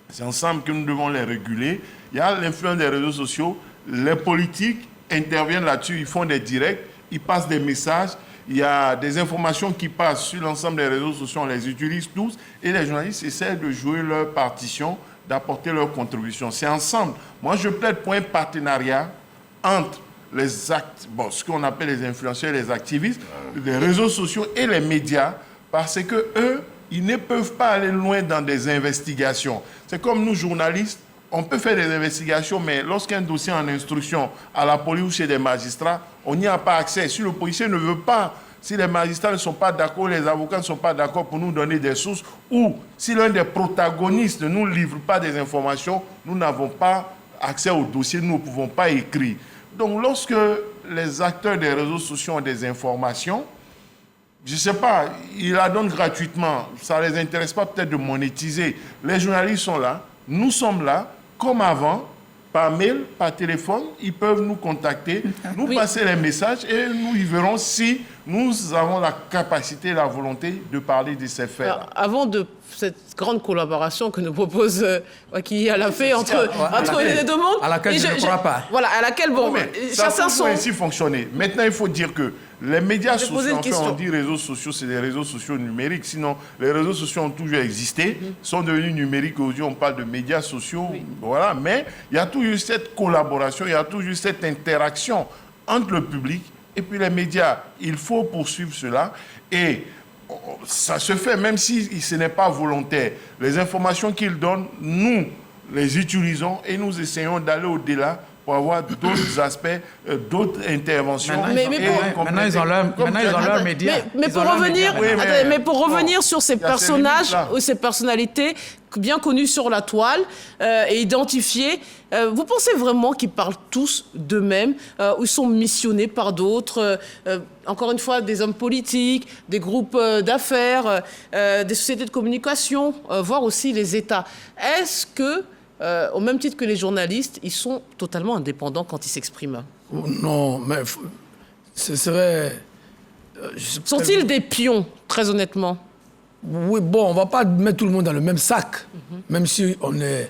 Speaker 5: C'est ensemble que nous devons les réguler. Il y a l'influence des réseaux sociaux. Les politiques interviennent là-dessus, ils font des directs, ils passent des messages, il y a des informations qui passent sur l'ensemble des réseaux sociaux, on les utilise tous, et les journalistes essaient de jouer leur partition, d'apporter leur contribution. C'est ensemble. Moi, je plaide pour un partenariat entre ce qu'on appelle les influenceurs, les activistes, les réseaux sociaux et les médias, parce que eux, ils ne peuvent pas aller loin dans des investigations. C'est comme nous, journalistes, on peut faire des investigations, mais lorsqu'un dossier est en instruction à la police ou chez des magistrats, on n'y a pas accès. Si le policier ne veut pas, si les magistrats ne sont pas d'accord, les avocats ne sont pas d'accord pour nous donner des sources, ou si l'un des protagonistes ne nous livre pas des informations, nous n'avons pas accès au dossier, nous ne pouvons pas écrire. Donc lorsque les acteurs des réseaux sociaux ont des informations, je ne sais pas, ils la donnent gratuitement, ça ne les intéresse pas peut-être de monétiser. Les journalistes sont là, nous sommes là, comme avant, par mail, par téléphone, ils peuvent nous contacter, nous passer les messages et nous y verrons si nous avons la capacité, la volonté de parler de ces faits.
Speaker 1: Alors, avant de cette grande collaboration que nous propose qui a la fait entre les deux mondes,
Speaker 2: à laquelle je ne crois pas.
Speaker 1: Voilà, à laquelle
Speaker 5: ça peut ainsi fonctionner. Maintenant, il faut dire que les médias sociaux, enfin, on dit réseaux sociaux, c'est des réseaux sociaux numériques. Sinon, les réseaux sociaux ont toujours existé, sont devenus numériques. Aujourd'hui, on parle de médias sociaux. Voilà. Mais il y a toujours cette collaboration, il y a toujours cette interaction entre le public et puis les médias. Il faut poursuivre cela. Et ça se fait, même si ce n'est pas volontaire. Les informations qu'ils donnent, nous les utilisons et nous essayons d'aller au-delà pour avoir d'autres aspects, d'autres interventions.
Speaker 2: Maintenant, ils ont leurs médias.
Speaker 1: Mais pour revenir sur ces personnages ou ces personnalités bien connues sur la toile et identifiées, vous pensez vraiment qu'ils parlent tous d'eux-mêmes ou ils sont missionnés par d'autres encore une fois, des hommes politiques, des groupes d'affaires, des sociétés de communication, voire aussi les États. Est-ce que au même titre que les journalistes, ils sont totalement indépendants quand ils s'expriment?
Speaker 3: Non, mais ce serait...
Speaker 1: Sont-ils des pions, très honnêtement?
Speaker 3: Oui, bon, on ne va pas mettre tout le monde dans le même sac, même si on est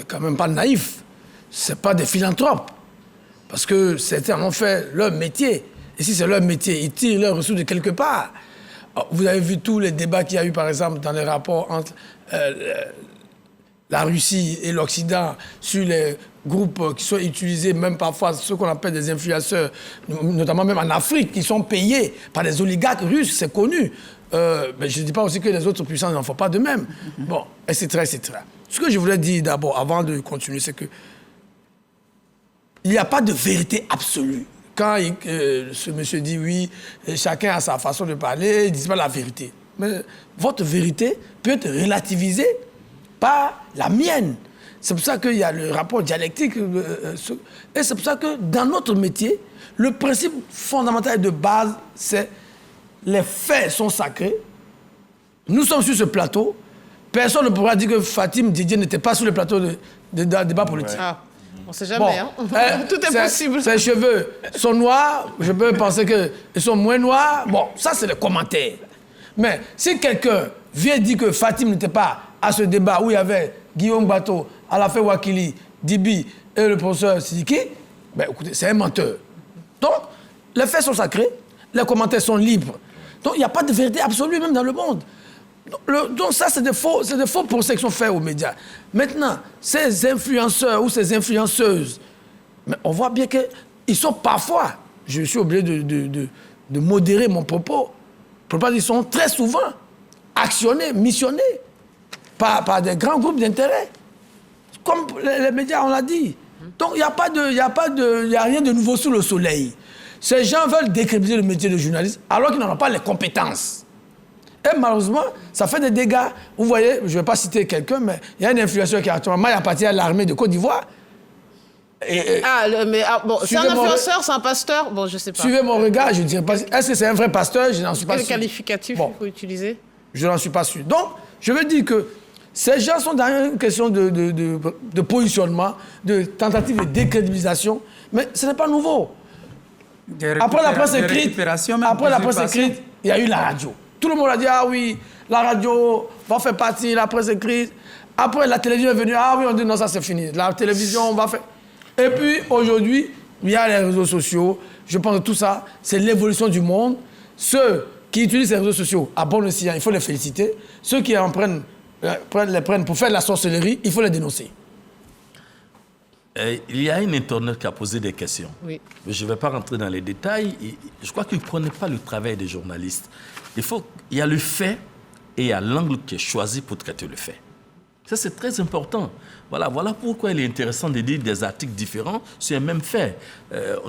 Speaker 3: quand même pas naïf. Ce n'est pas des philanthropes, parce que certains ont fait leur métier. Ici, c'est leur métier. Ils tirent leurs ressources de quelque part. Vous avez vu tous les débats qu'il y a eu, par exemple, dans les rapports entre la Russie et l'Occident sur les groupes qui sont utilisés, même parfois ceux qu'on appelle des influenceurs, notamment même en Afrique, qui sont payés par des oligarques russes, c'est connu. Mais je ne dis pas aussi que les autres puissances n'en font pas de même. Bon, etc., etc. Ce que je voulais dire d'abord, avant de continuer, c'est que il n'y a pas de vérité absolue. Quand ce monsieur dit oui, chacun a sa façon de parler, il ne dit pas la vérité. Mais votre vérité peut être relativisée par la mienne. C'est pour ça qu'il y a le rapport dialectique. Et c'est pour ça que dans notre métier, le principe fondamental de base, c'est les faits sont sacrés. Nous sommes sur ce plateau. Personne ne pourra dire que Fatim Didier n'était pas sur le plateau de débat politique.
Speaker 1: Ah, on ne sait jamais.
Speaker 3: Bon,
Speaker 1: Tout est possible.
Speaker 3: Ses cheveux sont noirs. Je peux penser qu'ils sont moins noirs. Bon, ça, c'est le commentaire. Mais si quelqu'un vient dire que Fatim n'était pas à ce débat où il y avait Guillaume Bateau, Alafé Wakili, Dibi et le professeur Sidiki, ben écoutez, c'est un menteur. Donc, les faits sont sacrés, les commentaires sont libres. Donc, il n'y a pas de vérité absolue même dans le monde. Donc ça, c'est des faux procès qui sont faits aux médias. Maintenant, ces influenceurs ou ces influenceuses, mais on voit bien qu'ils sont parfois, je suis obligé de modérer mon propos, ils sont très souvent actionnés, missionnés par des grands groupes d'intérêt. Comme les médias, on l'a dit. Donc, il n'y a rien de nouveau sous le soleil. Ces gens veulent décrédibiliser le métier de journaliste alors qu'ils n'en ont pas les compétences. Et malheureusement, ça fait des dégâts. Vous voyez, je ne vais pas citer quelqu'un, mais il y a un influenceur qui actuellement appartient à l'armée de Côte d'Ivoire.
Speaker 1: C'est un influenceur, c'est un pasteur? Bon, je ne sais pas.
Speaker 3: Suivez mon regard, je ne dirais pas. Est-ce que c'est un vrai pasteur? Je n'en suis pas sûr.
Speaker 1: Quel qualificatif il faut utiliser? Je
Speaker 3: n'en suis pas sûr. Donc, je veux dire que ces gens sont dans une question de positionnement, de tentative de décrédibilisation, mais ce n'est pas nouveau. Après la presse écrite, il y a eu la radio. Tout le monde a dit, ah oui, la radio va faire partie, la presse écrite. Après, la télévision est venue, ah oui, on dit non, ça c'est fini. La télévision, on va faire... Et puis, aujourd'hui, il y a les réseaux sociaux. Je pense que tout ça, c'est l'évolution du monde. Ceux qui utilisent les réseaux sociaux à bon escient, il faut les féliciter. Ceux qui les prennent pour faire de la sorcellerie, il faut les dénoncer.
Speaker 6: Il y a un internaute qui a posé des questions.
Speaker 1: Oui.
Speaker 6: Mais je ne vais pas rentrer dans les détails. Je crois qu'il ne prenait pas le travail des journalistes. Il y a le fait et il y a l'angle qui est choisi pour traiter le fait. Ça, c'est très important. Voilà pourquoi il est intéressant de lire des articles différents sur un même fait.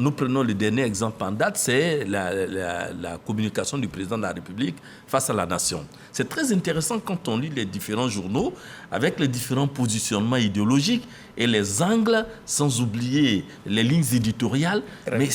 Speaker 6: Nous prenons le dernier exemple en date, c'est la communication du président de la République face à la nation. C'est très intéressant quand on lit les différents journaux avec les différents positionnements idéologiques et les angles, sans oublier les lignes éditoriales. Mais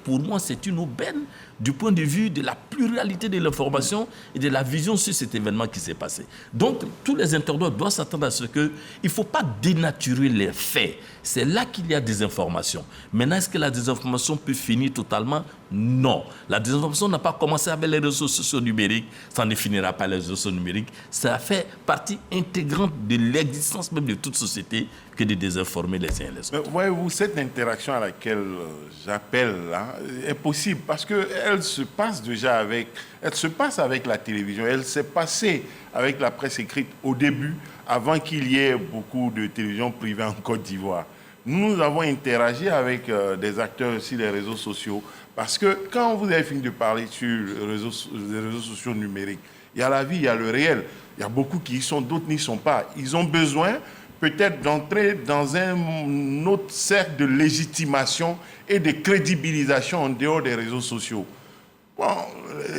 Speaker 6: pour moi, c'est une aubaine du point de vue de la pluralité de l'information et de la vision sur cet événement qui s'est passé. Donc, tous les internautes doivent s'attendre à ce qu'il ne faut pas dénaturer les faits. C'est là qu'il y a des informations. Maintenant, est-ce que la désinformation peut finir totalement? Non. La désinformation n'a pas commencé avec les réseaux sociaux numériques. Ça ne finira pas les réseaux sociaux numériques. Ça fait partie intégrante de l'existence même de toute société que de désinformer les uns et les autres.
Speaker 5: Voyez-vous, cette interaction à laquelle j'appelle là est possible parce qu'elle se passe déjà avec la télévision. Elle s'est passée avec la presse écrite au début, avant qu'il y ait beaucoup de télévision privée en Côte d'Ivoire. Nous avons interagi avec des acteurs sur les réseaux sociaux parce que quand vous avez fini de parler sur les réseaux sociaux numériques, il y a la vie, il y a le réel. Il y a beaucoup qui y sont, d'autres n'y sont pas. Ils ont besoin peut-être d'entrer dans un autre cercle de légitimation et de crédibilisation en dehors des réseaux sociaux. Bon,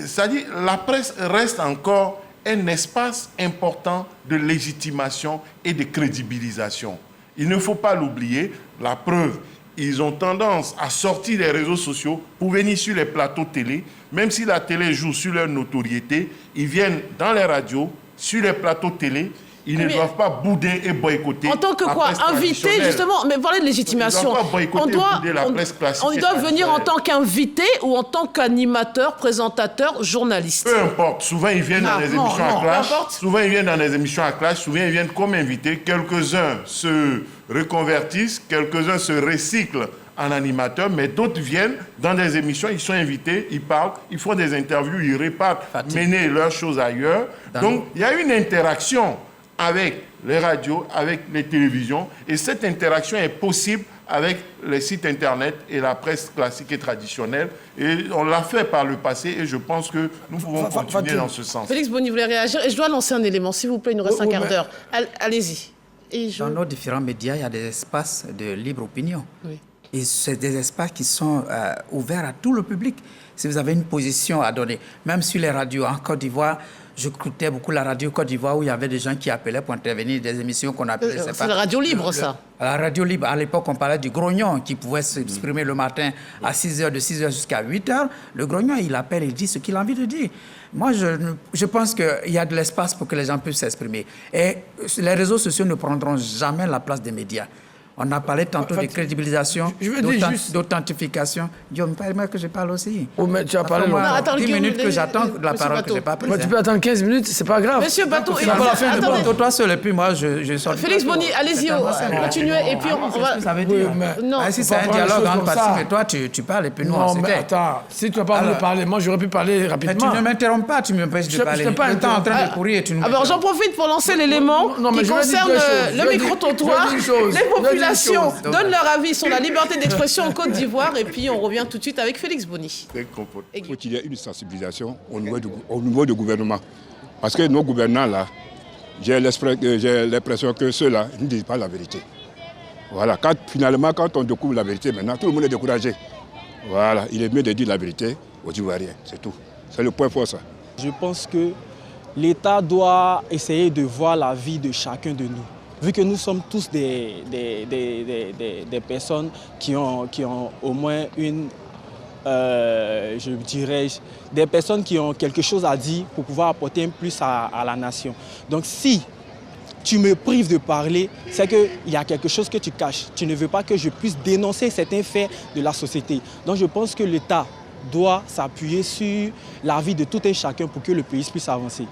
Speaker 5: c'est-à-dire la presse reste encore un espace important de légitimation et de crédibilisation. Il ne faut pas l'oublier. La preuve, ils ont tendance à sortir des réseaux sociaux pour venir sur les plateaux télé. Même si la télé joue sur leur notoriété, ils viennent dans les radios, sur les plateaux télé. Ils ne doivent pas bouder et boycotter.
Speaker 1: En tant que quoi? Invité, justement, mais parler de légitimation. On doit venir en tant qu'invité ou en tant qu'animateur, présentateur, journaliste.
Speaker 5: Peu importe. Souvent, ils viennent dans des émissions à clash. Souvent, ils viennent dans des émissions à clash. Souvent, ils viennent comme invités. Quelques-uns se reconvertissent. Quelques-uns se recyclent en animateur, mais d'autres viennent dans des émissions, ils sont invités, ils parlent, ils font des interviews, ils repartent, mener leurs choses ailleurs. Donc, il y a une interaction avec les radios, avec les télévisions, et cette interaction est possible avec les sites internet et la presse classique et traditionnelle. Et on l'a fait par le passé, et je pense que nous pouvons continuer dans ce sens.
Speaker 1: Félix Boni voulait réagir, et je dois lancer un élément, s'il vous plaît, il nous reste un quart d'heure. Allez-y.
Speaker 2: Dans nos différents médias, il y a des espaces de libre opinion.
Speaker 1: Oui.
Speaker 2: Et c'est des espaces qui sont ouverts à tout le public. Si vous avez une position à donner, même sur les radios en Côte d'Ivoire, j'écoutais beaucoup la radio Côte d'Ivoire où il y avait des gens qui appelaient pour intervenir, des émissions qu'on appelait...
Speaker 1: C'est la radio libre, ça.
Speaker 2: La radio libre, à l'époque, on parlait du grognon qui pouvait s'exprimer le matin à 6h, de 6h jusqu'à 8h. Le grognon, il appelle, il dit ce qu'il a envie de dire. Moi, je pense qu'il y a de l'espace pour que les gens puissent s'exprimer. Et les réseaux sociaux ne prendront jamais la place des médias. On a parlé tantôt de crédibilisation, d'authentification. Dieu me permet que je parle aussi.
Speaker 3: Oh, mais tu as parlé
Speaker 2: longtemps. 10 minutes que j'attends la parole que je n'ai pas prise.
Speaker 3: Tu peux attendre 15 minutes, c'est pas grave.
Speaker 1: Monsieur Bateau,
Speaker 2: toi seul, et puis moi, je sors.
Speaker 1: Félix Boni, allez-y, continuez, et puis on va...
Speaker 2: Ça veut dire.
Speaker 1: Non,
Speaker 2: si c'est un dialogue entre parties, mais toi, tu parles, et puis nous, on se tait.
Speaker 3: Non, mais attends, si tu n'as pas envie de parler, moi, j'aurais pu parler rapidement.
Speaker 2: Tu ne m'interromps pas, tu m'empêches de parler. Je n'étais pas en train de courir, et tu nous...
Speaker 1: Alors, j'en profite pour lancer l'élément qui concerne le micro-trottoir. Les populations donnent leur avis sur la liberté d'expression en Côte d'Ivoire, et puis on revient tout de suite avec Félix Boni.
Speaker 10: Il faut qu'il y ait une sensibilisation au niveau du gouvernement. Parce que nos gouvernants, là, j'ai l'impression que ceux-là ne disent pas la vérité. Voilà, quand on découvre la vérité, maintenant, tout le monde est découragé. Voilà, il est mieux de dire la vérité aux Ivoiriens, c'est tout. C'est le point fort, ça.
Speaker 8: Je pense que l'État doit essayer de voir la vie de chacun de nous. Vu que nous sommes tous des personnes qui ont au moins une, je dirais, des personnes qui ont quelque chose à dire pour pouvoir apporter un plus à la nation. Donc si tu me prives de parler, c'est qu'il y a quelque chose que tu caches. Tu ne veux pas que je puisse dénoncer certains faits de la société. Donc je pense que l'État doit s'appuyer sur la vie de tout un chacun pour que le pays puisse avancer.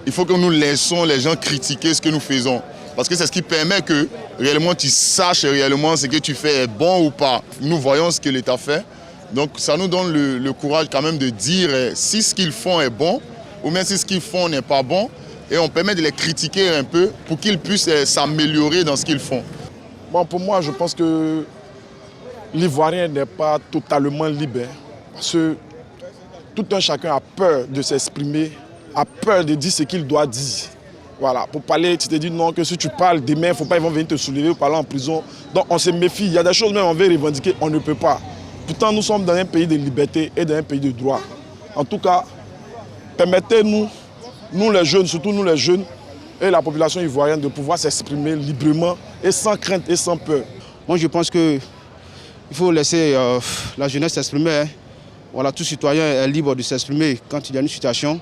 Speaker 11: Il faut que nous laissons les gens critiquer ce que nous faisons. Parce que c'est ce qui permet que réellement tu saches réellement ce que tu fais est bon ou pas. Nous voyons ce que l'État fait. Donc ça nous donne le courage quand même de dire si ce qu'ils font est bon ou même si ce qu'ils font n'est pas bon. Et on permet de les critiquer un peu pour qu'ils puissent s'améliorer dans ce qu'ils font.
Speaker 12: Bon, pour moi, je pense que l'Ivoirien n'est pas totalement libre. Parce que tout un chacun a peur de s'exprimer, a peur de dire ce qu'il doit dire. Voilà, pour parler, tu te dis non, que si tu parles demain, il ne faut pas, ils vont venir te soulever ou parler en prison. Donc on se méfie, il y a des choses même on veut revendiquer, on ne peut pas. Pourtant, nous sommes dans un pays de liberté et dans un pays de droit. En tout cas, permettez-nous, nous les jeunes, surtout nous les jeunes et la population ivoirienne, de pouvoir s'exprimer librement et sans crainte et sans peur.
Speaker 13: Moi, je pense qu'il faut laisser la jeunesse s'exprimer. Hein. Voilà, tout citoyen est libre de s'exprimer quand il y a une situation.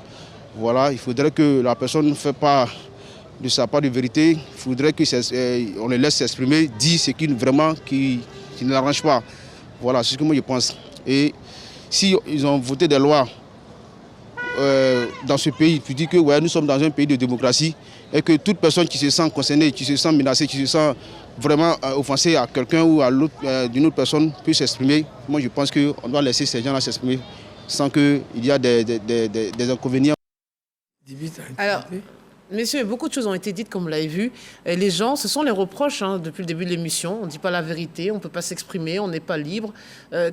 Speaker 13: Voilà, il faudrait que la personne ne fait pas de sa part de vérité. Il faudrait qu'on les laisse s'exprimer, dire ce qui vraiment qui ne l'arrange pas. Voilà, c'est ce que moi je pense. Et si ils ont voté des lois dans ce pays, puis dire que ouais, nous sommes dans un pays de démocratie et que toute personne qui se sent concernée, qui se sent menacée, qui se sent vraiment offensée à quelqu'un ou à l'autre d'une autre personne puisse s'exprimer, moi je pense qu'on doit laisser ces gens-là s'exprimer sans qu'il y ait des inconvénients.
Speaker 1: Alors, messieurs, beaucoup de choses ont été dites, comme vous l'avez vu. Et les gens, ce sont les reproches depuis le début de l'émission. On ne dit pas la vérité, on ne peut pas s'exprimer, on n'est pas libre.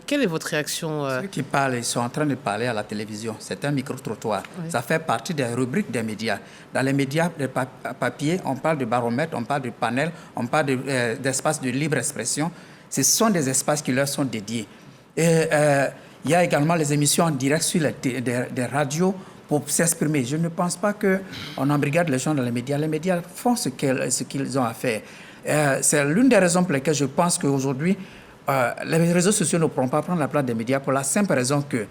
Speaker 1: Quelle est votre réaction
Speaker 2: Ceux qui parlent, ils sont en train de parler à la télévision. C'est un micro-trottoir. Oui. Ça fait partie des rubriques des médias. Dans les médias de papier, on parle de baromètre, on parle de panel, on parle d'espace de libre expression. Ce sont des espaces qui leur sont dédiés. Et il y a également les émissions en direct sur des radios pour s'exprimer. Je ne pense pas qu'on embrigade les gens dans les médias. Les médias font ce qu'ils ont à faire. C'est l'une des raisons pour lesquelles je pense qu'aujourd'hui, les réseaux sociaux ne pourront pas prendre la place des médias pour la simple raison qu'il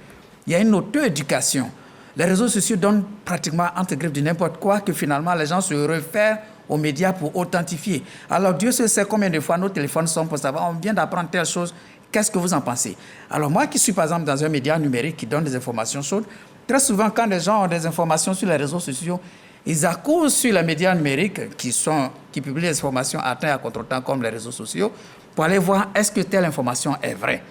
Speaker 2: y a une auto-éducation. Les réseaux sociaux donnent pratiquement entre griffes de n'importe quoi que finalement les gens se réfèrent aux médias pour authentifier. Alors Dieu seul sait combien de fois nos téléphones sont pour savoir on vient d'apprendre telle chose, qu'est-ce que vous en pensez? Alors moi qui suis par exemple dans un média numérique qui donne des informations chaudes, très souvent, quand les gens ont des informations sur les réseaux sociaux, ils accourent sur les médias numériques qui publient des informations à temps et à contre-temps comme les réseaux sociaux pour aller voir est-ce que telle information est vraie.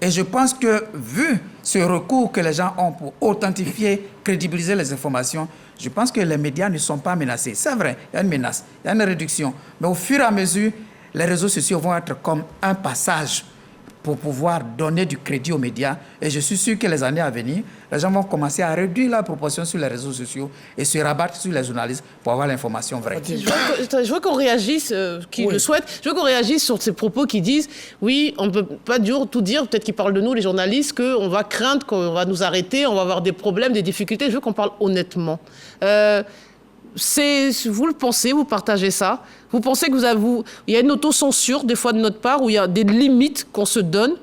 Speaker 2: Et je pense que, vu ce recours que les gens ont pour authentifier, crédibiliser les informations, je pense que les médias ne sont pas menacés. C'est vrai, il y a une menace, il y a une réduction. Mais au fur et à mesure, les réseaux sociaux vont être comme un passage pour pouvoir donner du crédit aux médias. Et je suis sûr que les années à venir, les gens vont commencer à réduire la proportion sur les réseaux sociaux et se rabattre sur les journalistes pour avoir l'information vraie.
Speaker 1: Je veux qu'on réagisse, qui le souhaite, je veux qu'on réagisse sur ces propos qui disent, oui, on ne peut pas tout dire, peut-être qu'ils parlent de nous, les journalistes, qu'on va craindre, qu'on va nous arrêter, on va avoir des problèmes, des difficultés. Je veux qu'on parle honnêtement. Vous le pensez, vous partagez ça? Vous pensez que il y a une autocensure des fois de notre part, où il y a des limites qu'on se donne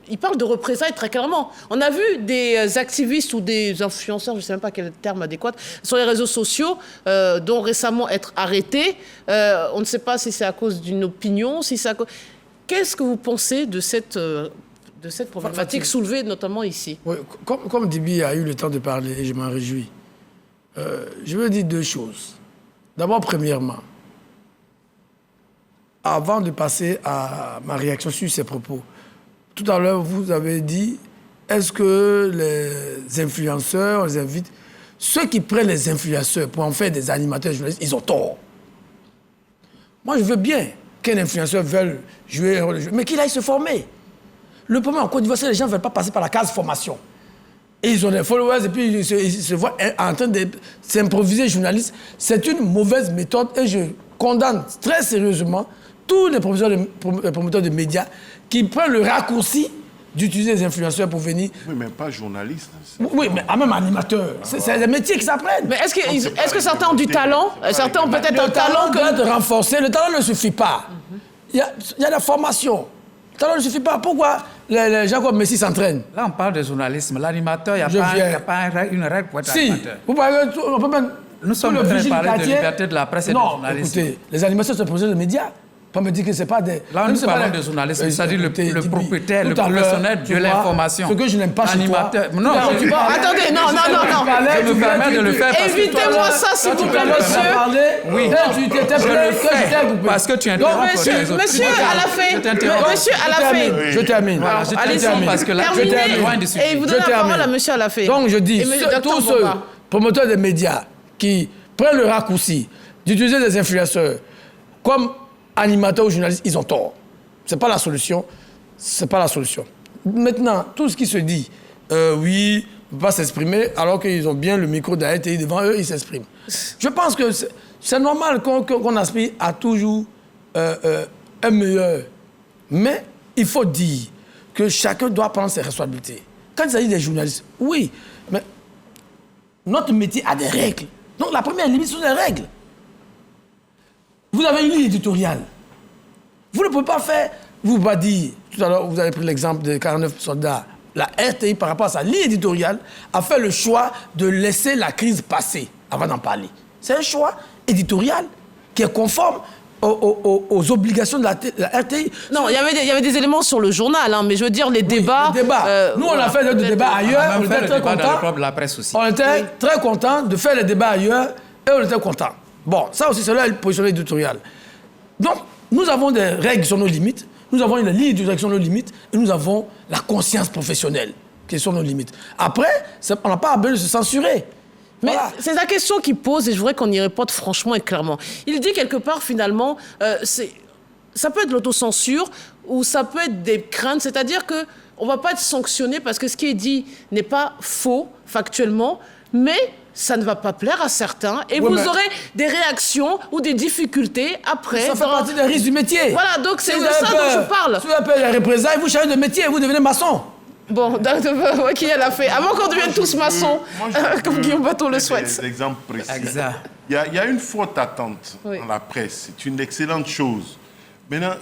Speaker 1: il parle de représailles très clairement. On a vu des activistes ou des influenceurs, je ne sais même pas quel terme adéquat, sur les réseaux sociaux, dont récemment être arrêtés. On ne sait pas si c'est à cause d'une opinion, si c'est à cause... Qu'est-ce que vous pensez de cette problématique soulevée notamment ici?
Speaker 3: Oui, comme Dibi a eu le temps de parler, et je m'en réjouis, je veux dire deux choses. D'abord, premièrement, avant de passer à ma réaction sur ces propos, tout à l'heure, vous avez dit, est-ce que les influenceurs, les invitent, ceux qui prennent les influenceurs pour en faire des animateurs journalistes, ils ont tort. Moi, je veux bien qu'un influenceur veuille jouer un rôle de jeu, mais qu'il aille se former. Le problème en Côte d'Ivoire, c'est que les gens ne veulent pas passer par la case formation. Et ils ont des followers et puis ils se voient en train de s'improviser journalistes. C'est une mauvaise méthode et je condamne très sérieusement tous les promoteurs de médias qui prennent le raccourci d'utiliser les influenceurs pour venir...
Speaker 5: Oui, mais pas journaliste.
Speaker 3: Oui, mais même animateur. C'est des métiers qui s'apprennent.
Speaker 1: Mais est-ce que certains ont du talent? Certains ont peut-être un talent
Speaker 3: que... Le talent doit être renforcé. Le talent ne suffit pas. Il y a la formation. Le talent ne suffit pas. Pourquoi les gens comme Messi s'entraînent?
Speaker 2: Là, on parle de journalisme. L'animateur, il n'y a pas une règle pour être animateur.
Speaker 3: Vous parlez, on peut même...
Speaker 2: Nous sommes en train de parler de liberté de la presse et de journalisme.
Speaker 3: Écoutez, les animateurs sont professionnels de médias. Pas me dire que c'est pas des...
Speaker 2: Là, nous parlons de journalisme, c'est-à-dire le propriétaire, le professionnel de l'information.
Speaker 3: Ce que je n'aime pas chez toi...
Speaker 1: Non, attendez, non.
Speaker 2: Je me permets de le faire parce que...
Speaker 1: Évitez-moi ça, s'il vous plaît, monsieur.
Speaker 3: Oui,
Speaker 2: je le fais parce que tu interromps.
Speaker 1: Monsieur Alafé.
Speaker 3: Je termine.
Speaker 2: Allez-y, parce que là, j'étais loin du sujet.
Speaker 1: Et vous donnez la parole à monsieur Alafé.
Speaker 3: Donc, je dis, tous ceux promoteurs des médias qui prennent le raccourci d'utiliser des influenceurs comme animateurs ou journalistes, ils ont tort. C'est pas la solution. C'est pas la solution. Maintenant, tout ce qui se dit, oui, ne peut pas s'exprimer, alors qu'ils ont bien le micro d'ARTI devant eux, ils s'expriment. Je pense que c'est normal qu'on aspire à toujours un meilleur. Mais il faut dire que chacun doit prendre ses responsabilités. Quand il s'agit des journalistes, oui, mais notre métier a des règles. Donc la première limite, sont les règles. Vous avez une ligne éditoriale. Vous ne pouvez pas faire... Vous ne pouvez pas dire... Tout à l'heure, vous avez pris l'exemple des 49 soldats. La RTI, par rapport à sa ligne éditoriale, a fait le choix de laisser la crise passer avant d'en parler. C'est un choix éditorial qui est conforme aux obligations de la RTI.
Speaker 1: Non, il y avait des éléments sur le journal, hein, mais je veux dire, les débats...
Speaker 3: Les débats. Nous, on a fait des débats ailleurs. On était très contents. On était très contents de faire les débats ailleurs et on était contents. Bon, ça aussi, c'est là le positionnement éditorial. Donc, nous avons des règles sur nos limites, nous avons une ligne éditoriale sur nos limites, et nous avons la conscience professionnelle qui sont nos limites. Après, on n'a pas besoin de se censurer.
Speaker 1: Mais voilà. C'est la question qu'il pose, et je voudrais qu'on y réponde franchement et clairement. Il dit quelque part, finalement, ça peut être l'autocensure, ou ça peut être des craintes, c'est-à-dire qu'on ne va pas être sanctionné parce que ce qui est dit n'est pas faux, factuellement, mais... ça ne va pas plaire à certains et vous aurez des réactions ou des difficultés après.
Speaker 3: Ça fait partie des risques du métier.
Speaker 1: Voilà, donc c'est de ça dont je parle.
Speaker 3: Si vous avez peur des représailles, vous changez de métier et vous devenez maçon.
Speaker 1: Bon, qui elle a fait. Avant qu'on devienne tous maçons, comme Guillaume Bateau le souhaite.
Speaker 5: Des exemples précis.
Speaker 2: Exact.
Speaker 5: Il y a une forte attente dans la presse. C'est une excellente chose. Maintenant,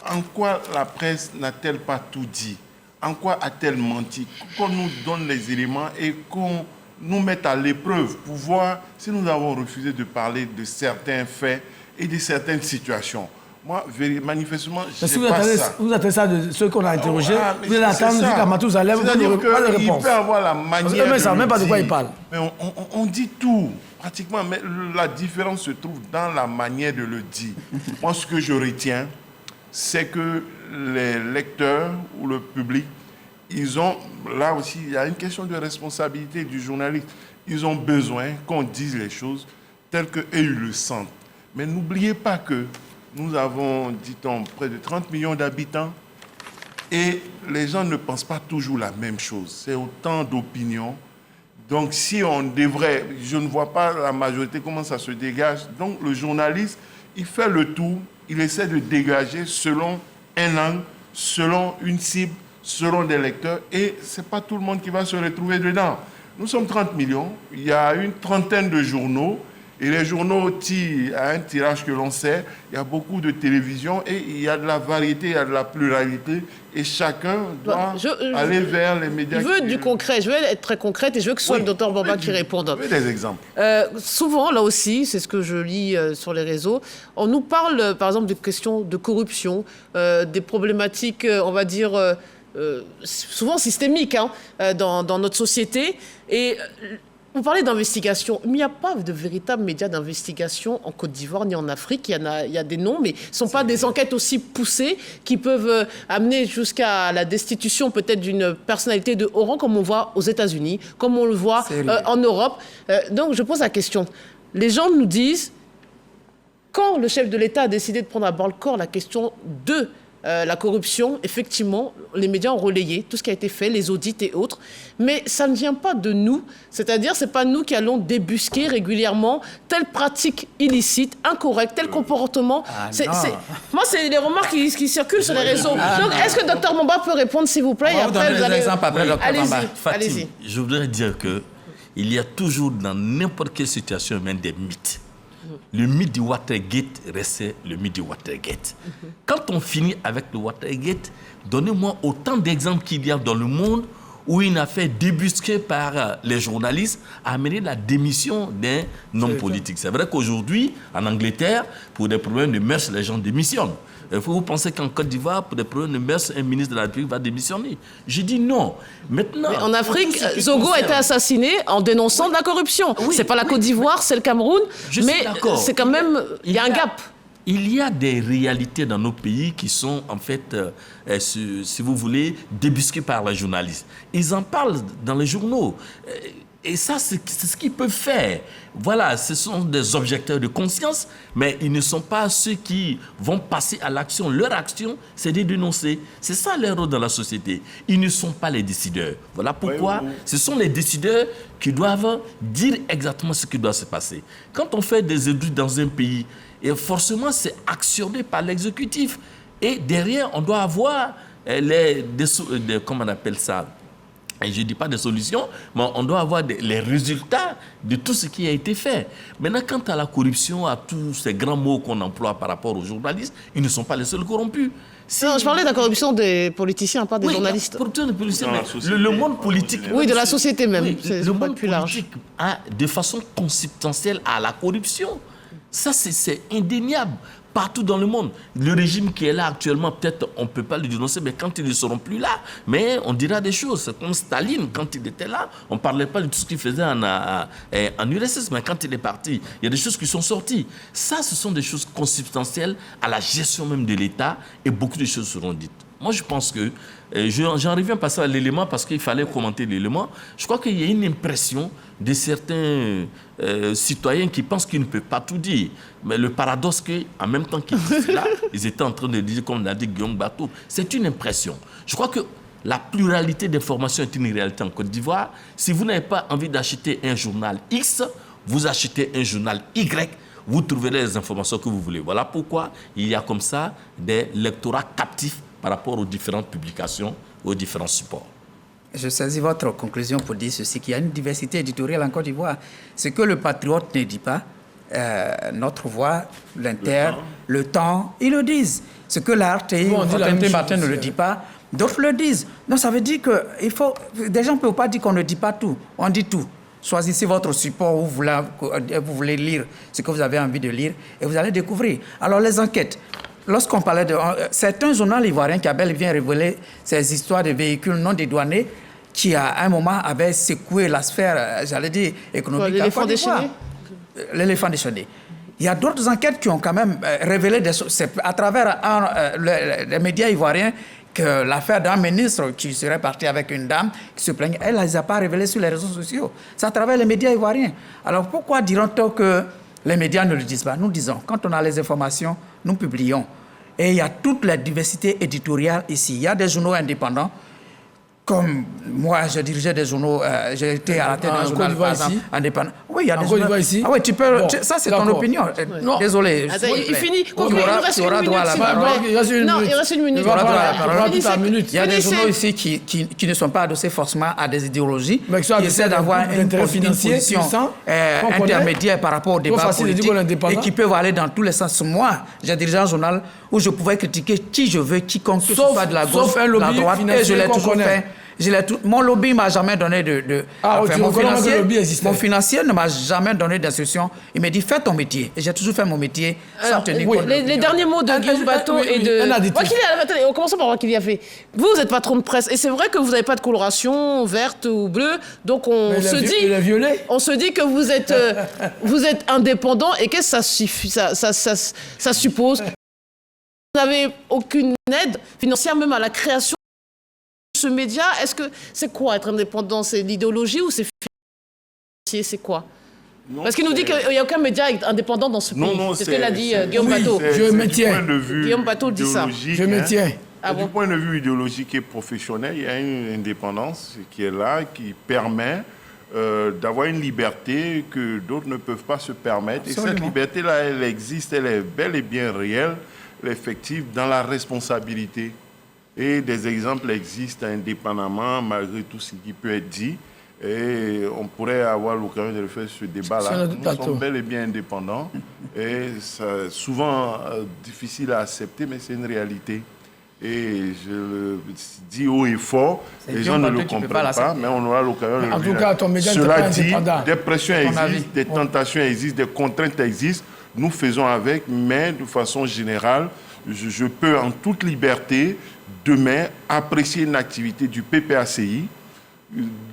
Speaker 5: en quoi la presse n'a-t-elle pas tout dit? En quoi a-t-elle menti? Qu'on nous donne les éléments et qu'on nous mettre à l'épreuve pour voir si nous avons refusé de parler de certains faits et de certaines situations. Moi, manifestement, je
Speaker 3: si
Speaker 5: n'ai pas ça.
Speaker 3: Vous attendez ça de ceux qu'on a interrogés, vous allez attendre jusqu'à Matousalem, vous n'avez pas de réponse.
Speaker 5: Il peut avoir la manière
Speaker 3: mais ça ne même pas de quoi il parle.
Speaker 5: Mais on dit tout, pratiquement. Mais la différence se trouve dans la manière de le dire. Moi, ce que je retiens, c'est que les lecteurs ou le public, ils ont, là aussi, il y a une question de responsabilité du journaliste. Ils ont besoin qu'on dise les choses telles qu'eux, ils le sentent. Mais n'oubliez pas que nous avons, dit-on, près de 30 millions d'habitants et les gens ne pensent pas toujours la même chose. C'est autant d'opinions. Donc, si on devrait, je ne vois pas la majorité, comment ça se dégage. Donc, le journaliste, il fait le tour, il essaie de dégager selon un angle, selon une cible, selon des lecteurs. Et ce n'est pas tout le monde qui va se retrouver dedans. Nous sommes 30 millions, il y a une trentaine de journaux. Et les journaux tirent à un tirage que l'on sait, il y a beaucoup de télévision et il y a de la variété, il y a de la pluralité et chacun doit aller vers les médias.
Speaker 1: Je veux du concret, je veux être très concrète et je veux que ce soit le docteur Bamba qui réponde.
Speaker 5: Je veux des exemples.
Speaker 1: Souvent, là aussi, c'est ce que je lis sur les réseaux, on nous parle par exemple de questions de corruption, des problématiques, on va dire, souvent systémiques dans notre société. Et vous parlez d'investigation, mais il n'y a pas de véritable média d'investigation en Côte d'Ivoire ni en Afrique. Il y a des noms, mais ce ne sont pas des enquêtes aussi poussées qui peuvent amener jusqu'à la destitution peut-être d'une personnalité de haut rang, comme on voit aux États-Unis, comme on le voit en Europe. Donc je pose la question. Les gens nous disent, quand le chef de l'État a décidé de prendre à bord le corps la question de la corruption, effectivement, les médias ont relayé tout ce qui a été fait, les audits et autres, mais ça ne vient pas de nous, c'est-à-dire c'est pas nous qui allons débusquer régulièrement telle pratique illicite, incorrecte, tel comportement. Moi, c'est les remarques qui circulent sur les réseaux. Donc, est-ce que Dr Bamba peut répondre, s'il vous plaît, et après vous allez...
Speaker 6: Allez-y. Je voudrais dire que il y a toujours dans n'importe quelle situation humaine des mythes. Le mythe du Watergate restait le mythe du Watergate. Quand on finit avec le Watergate, donnez-moi autant d'exemples qu'il y a dans le monde où une affaire débusquée par les journalistes a amené la démission d'un homme politique. C'est vrai qu'aujourd'hui, en Angleterre, pour des problèmes de mœurs, les gens démissionnent. Vous pensez qu'en Côte d'Ivoire, pour des problèmes de mœurs, un ministre de la République va démissionner? Je dis non. Maintenant,
Speaker 1: mais en Afrique, Zogo a été assassiné en dénonçant de la corruption. Oui, c'est pas la Côte d'Ivoire, c'est le Cameroun. Mais c'est quand même... Il y a un gap.
Speaker 6: Il y a des réalités dans nos pays qui sont, en fait, si vous voulez, débusquées par les journalistes. Ils en parlent dans les journaux. Et ça, c'est ce qu'ils peuvent faire. Voilà, ce sont des objecteurs de conscience, mais ils ne sont pas ceux qui vont passer à l'action. Leur action, c'est de dénoncer. C'est ça leur rôle dans la société. Ils ne sont pas les décideurs. Voilà pourquoi ce sont les décideurs qui doivent dire exactement ce qui doit se passer. Quand on fait des audits dans un pays, et forcément, c'est actionné par l'exécutif. Et derrière, on doit avoir comment on appelle ça? Et je ne dis pas des solutions, mais on doit avoir les résultats de tout ce qui a été fait. Maintenant, quant à la corruption, à tous ces grands mots qu'on emploie par rapport aux journalistes, ils ne sont pas les seuls corrompus.
Speaker 1: Non, je parlais de la corruption des politiciens, pas des journalistes.
Speaker 6: La corruption des politiciens, le monde politique...
Speaker 1: Oui, de la société même.
Speaker 6: Oui, le monde politique a de façon consubstantielle à la corruption. Ça, c'est indéniable. Partout dans le monde. Le régime qui est là actuellement, peut-être on ne peut pas le dénoncer, mais quand ils ne seront plus là, mais on dira des choses. C'est comme Staline, quand il était là, on ne parlait pas de tout ce qu'il faisait en URSS, mais quand il est parti, il y a des choses qui sont sorties. Ça, ce sont des choses consubstantielles à la gestion même de l'État et beaucoup de choses seront dites. Moi, je pense que, j'en reviens passer à l'élément parce qu'il fallait commenter l'élément. Je crois qu'il y a une impression de certains citoyens qui pensent qu'ils ne peuvent pas tout dire. Mais le paradoxe qu'en même temps qu'ils étaient là, ils étaient en train de dire, comme l'a dit Guillaume Bateau, c'est une impression. Je crois que la pluralité d'informations est une réalité en Côte d'Ivoire. Si vous n'avez pas envie d'acheter un journal X, vous achetez un journal Y, vous trouverez les informations que vous voulez. Voilà pourquoi il y a comme ça des lectorats captifs par rapport aux différentes publications, aux différents supports.
Speaker 2: Je saisis votre conclusion pour dire ceci, qu'il y a une diversité éditoriale en Côte d'Ivoire. Ce que le Patriote ne dit pas, notre Voix, l'Inter, le Temps, ils le disent. Ce que la RTI, le matin ne le dit pas, d'autres le disent. Donc ça veut dire que des gens ne peuvent pas dire qu'on ne dit pas tout, on dit tout. Choisissez votre support où vous voulez lire ce que vous avez envie de lire et vous allez découvrir. Alors les enquêtes, lorsqu'on parlait de... c'est un journal ivoirien qui a bel et bien révélé ces histoires de véhicules non dédouanés qui, à un moment, avaient secoué la sphère, j'allais dire, économique.
Speaker 1: L'éléphant déchaîné.
Speaker 2: L'éléphant déchaîné. Il y a d'autres enquêtes qui ont quand même révélé des choses. C'est à travers les médias ivoiriens que l'affaire d'un ministre qui serait parti avec une dame qui se plaignait, elle ne les a pas révélées sur les réseaux sociaux. C'est à travers les médias ivoiriens. Alors pourquoi diront-on que les médias ne le disent pas? Nous disons, quand on a les informations, nous publions. Et il y a toute la diversité éditoriale ici. Il y a des journaux indépendants. Comme moi, je dirigeais des journaux, j'ai été à la tête d'un journal, par exemple, indépendant. Oui, il y a des journaux.
Speaker 3: Ici.
Speaker 2: Ah oui, tu peux.
Speaker 3: Bon,
Speaker 2: ça, c'est ton opinion.
Speaker 3: Non.
Speaker 2: Désolé.
Speaker 1: Attends, il finit.
Speaker 2: Tu auras droit à la parole.
Speaker 1: Il reste une minute.
Speaker 2: Tu auras droit à la parole.
Speaker 3: Il
Speaker 2: y a des journaux ici qui ne sont pas adossés forcément à des idéologies, qui essaient d'avoir une position intermédiaire par rapport au débat politique et qui peuvent aller dans tous les sens. Moi, j'ai dirigé un journal où je pouvais critiquer qui je veux, quiconque, que ce soit de la gauche, de la droite, et je l'ai toujours fait. Mon lobby ne m'a jamais donné mon financier ne m'a jamais donné d'instruction. Il m'a dit, fais ton métier. Et j'ai toujours fait mon métier sans tenir compte.
Speaker 1: Les derniers mots de Guillaume Bateau et de... Attendez, on commence par Wakili Yaffé. Vous êtes patron de presse. Et c'est vrai que vous n'avez pas de coloration verte ou bleue. Donc on se dit que vous êtes indépendant. Et qu'est-ce que ça suppose? Vous n'avez aucune aide financière même à la création ce média. Est-ce que c'est quoi être indépendant? C'est l'idéologie ou c'est financier? C'est quoi? Parce qu'il nous dit qu'il n'y a aucun média indépendant dans ce pays. C'est ce que l'a dit Guillaume Bateau.
Speaker 3: Je me tiens.
Speaker 1: Guillaume Bateau dit ça.
Speaker 3: Je me tiens.
Speaker 5: Du point de vue idéologique et professionnel, il y a une indépendance qui est là, qui permet d'avoir une liberté que d'autres ne peuvent pas se permettre. Absolument. Et cette liberté-là, elle existe, elle est bel et bien réelle, effective dans la responsabilité. Et des exemples existent indépendamment, malgré tout ce qui peut être dit. Et on pourrait avoir l'occasion de faire ce débat-là. Nous sommes bel et bien indépendants. Et c'est souvent difficile à accepter, mais c'est une réalité. Et je le dis haut et fort, les gens ne le comprennent pas, mais on aura l'occasion de le dire.
Speaker 3: En tout cas, ton média n'est pas indépendant.
Speaker 5: Des pressions existent, des tentations existent, des contraintes existent. Nous faisons avec, mais de façon générale, je peux en toute liberté demain apprécier une activité du PPACI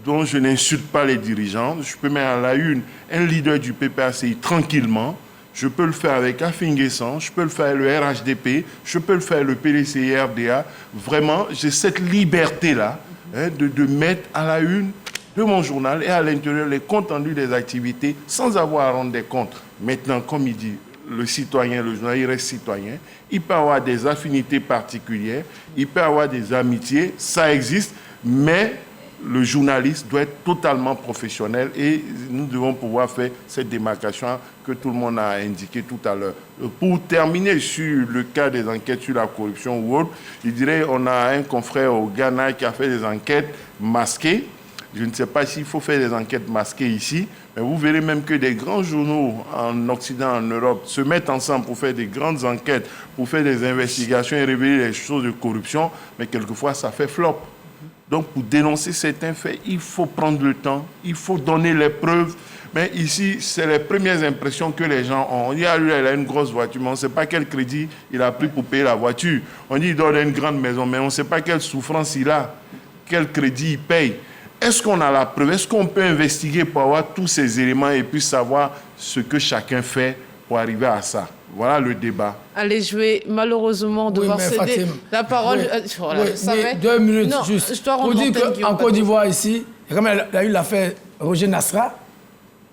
Speaker 5: dont je n'insulte pas les dirigeants. Je peux mettre à la une un leader du PPACI tranquillement. Je peux le faire avec Afinguessan, je peux le faire le RHDP, je peux le faire le PDCI RDA. Vraiment, j'ai cette liberté-là de mettre à la une de mon journal et à l'intérieur les comptes rendus des activités sans avoir à rendre des comptes. Maintenant, comme il dit, le citoyen, le journaliste, il reste citoyen. Il peut avoir des affinités particulières, il peut avoir des amitiés, ça existe, mais le journaliste doit être totalement professionnel et nous devons pouvoir faire cette démarcation que tout le monde a indiqué tout à l'heure. Pour terminer sur le cas des enquêtes sur la corruption ou autre, je dirais on a un confrère au Ghana qui a fait des enquêtes masquées. Je ne sais pas s'il faut faire des enquêtes masquées ici, mais vous verrez même que des grands journaux en Occident, en Europe, se mettent ensemble pour faire des grandes enquêtes, pour faire des investigations et révéler les choses de corruption, mais quelquefois ça fait flop. Donc pour dénoncer certains faits, il faut prendre le temps, il faut donner les preuves. Mais ici, c'est les premières impressions que les gens ont. On dit, lui, il a une grosse voiture, mais on ne sait pas quel crédit il a pris pour payer la voiture. On dit, il donne une grande maison, mais on ne sait pas quelle souffrance il a, quel crédit il paye. Est-ce qu'on a la preuve? Est-ce qu'on peut investiguer pour avoir tous ces éléments et puis savoir ce que chacun fait pour arriver à ça? Voilà le débat.
Speaker 1: Allez, je vais malheureusement devoir céder la parole.
Speaker 3: Oui, 2 minutes juste.
Speaker 1: Je dois rendre
Speaker 3: pour dire qu'en Côte d'Ivoire, ici, comme il y a eu l'affaire Roger Nasra,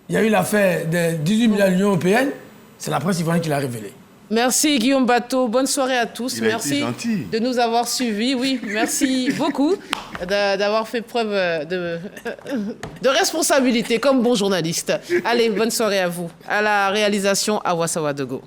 Speaker 3: il y a eu l'affaire des 18 milliards de l'Union européenne, c'est la presse ivoirienne qui l'a révélé.
Speaker 1: Merci Guillaume Bateau, bonne soirée à tous. Merci de nous avoir suivis. Oui, merci beaucoup d'avoir fait preuve de responsabilité comme bon journaliste. Allez, bonne soirée à vous. À la réalisation, Awa Sawadogo.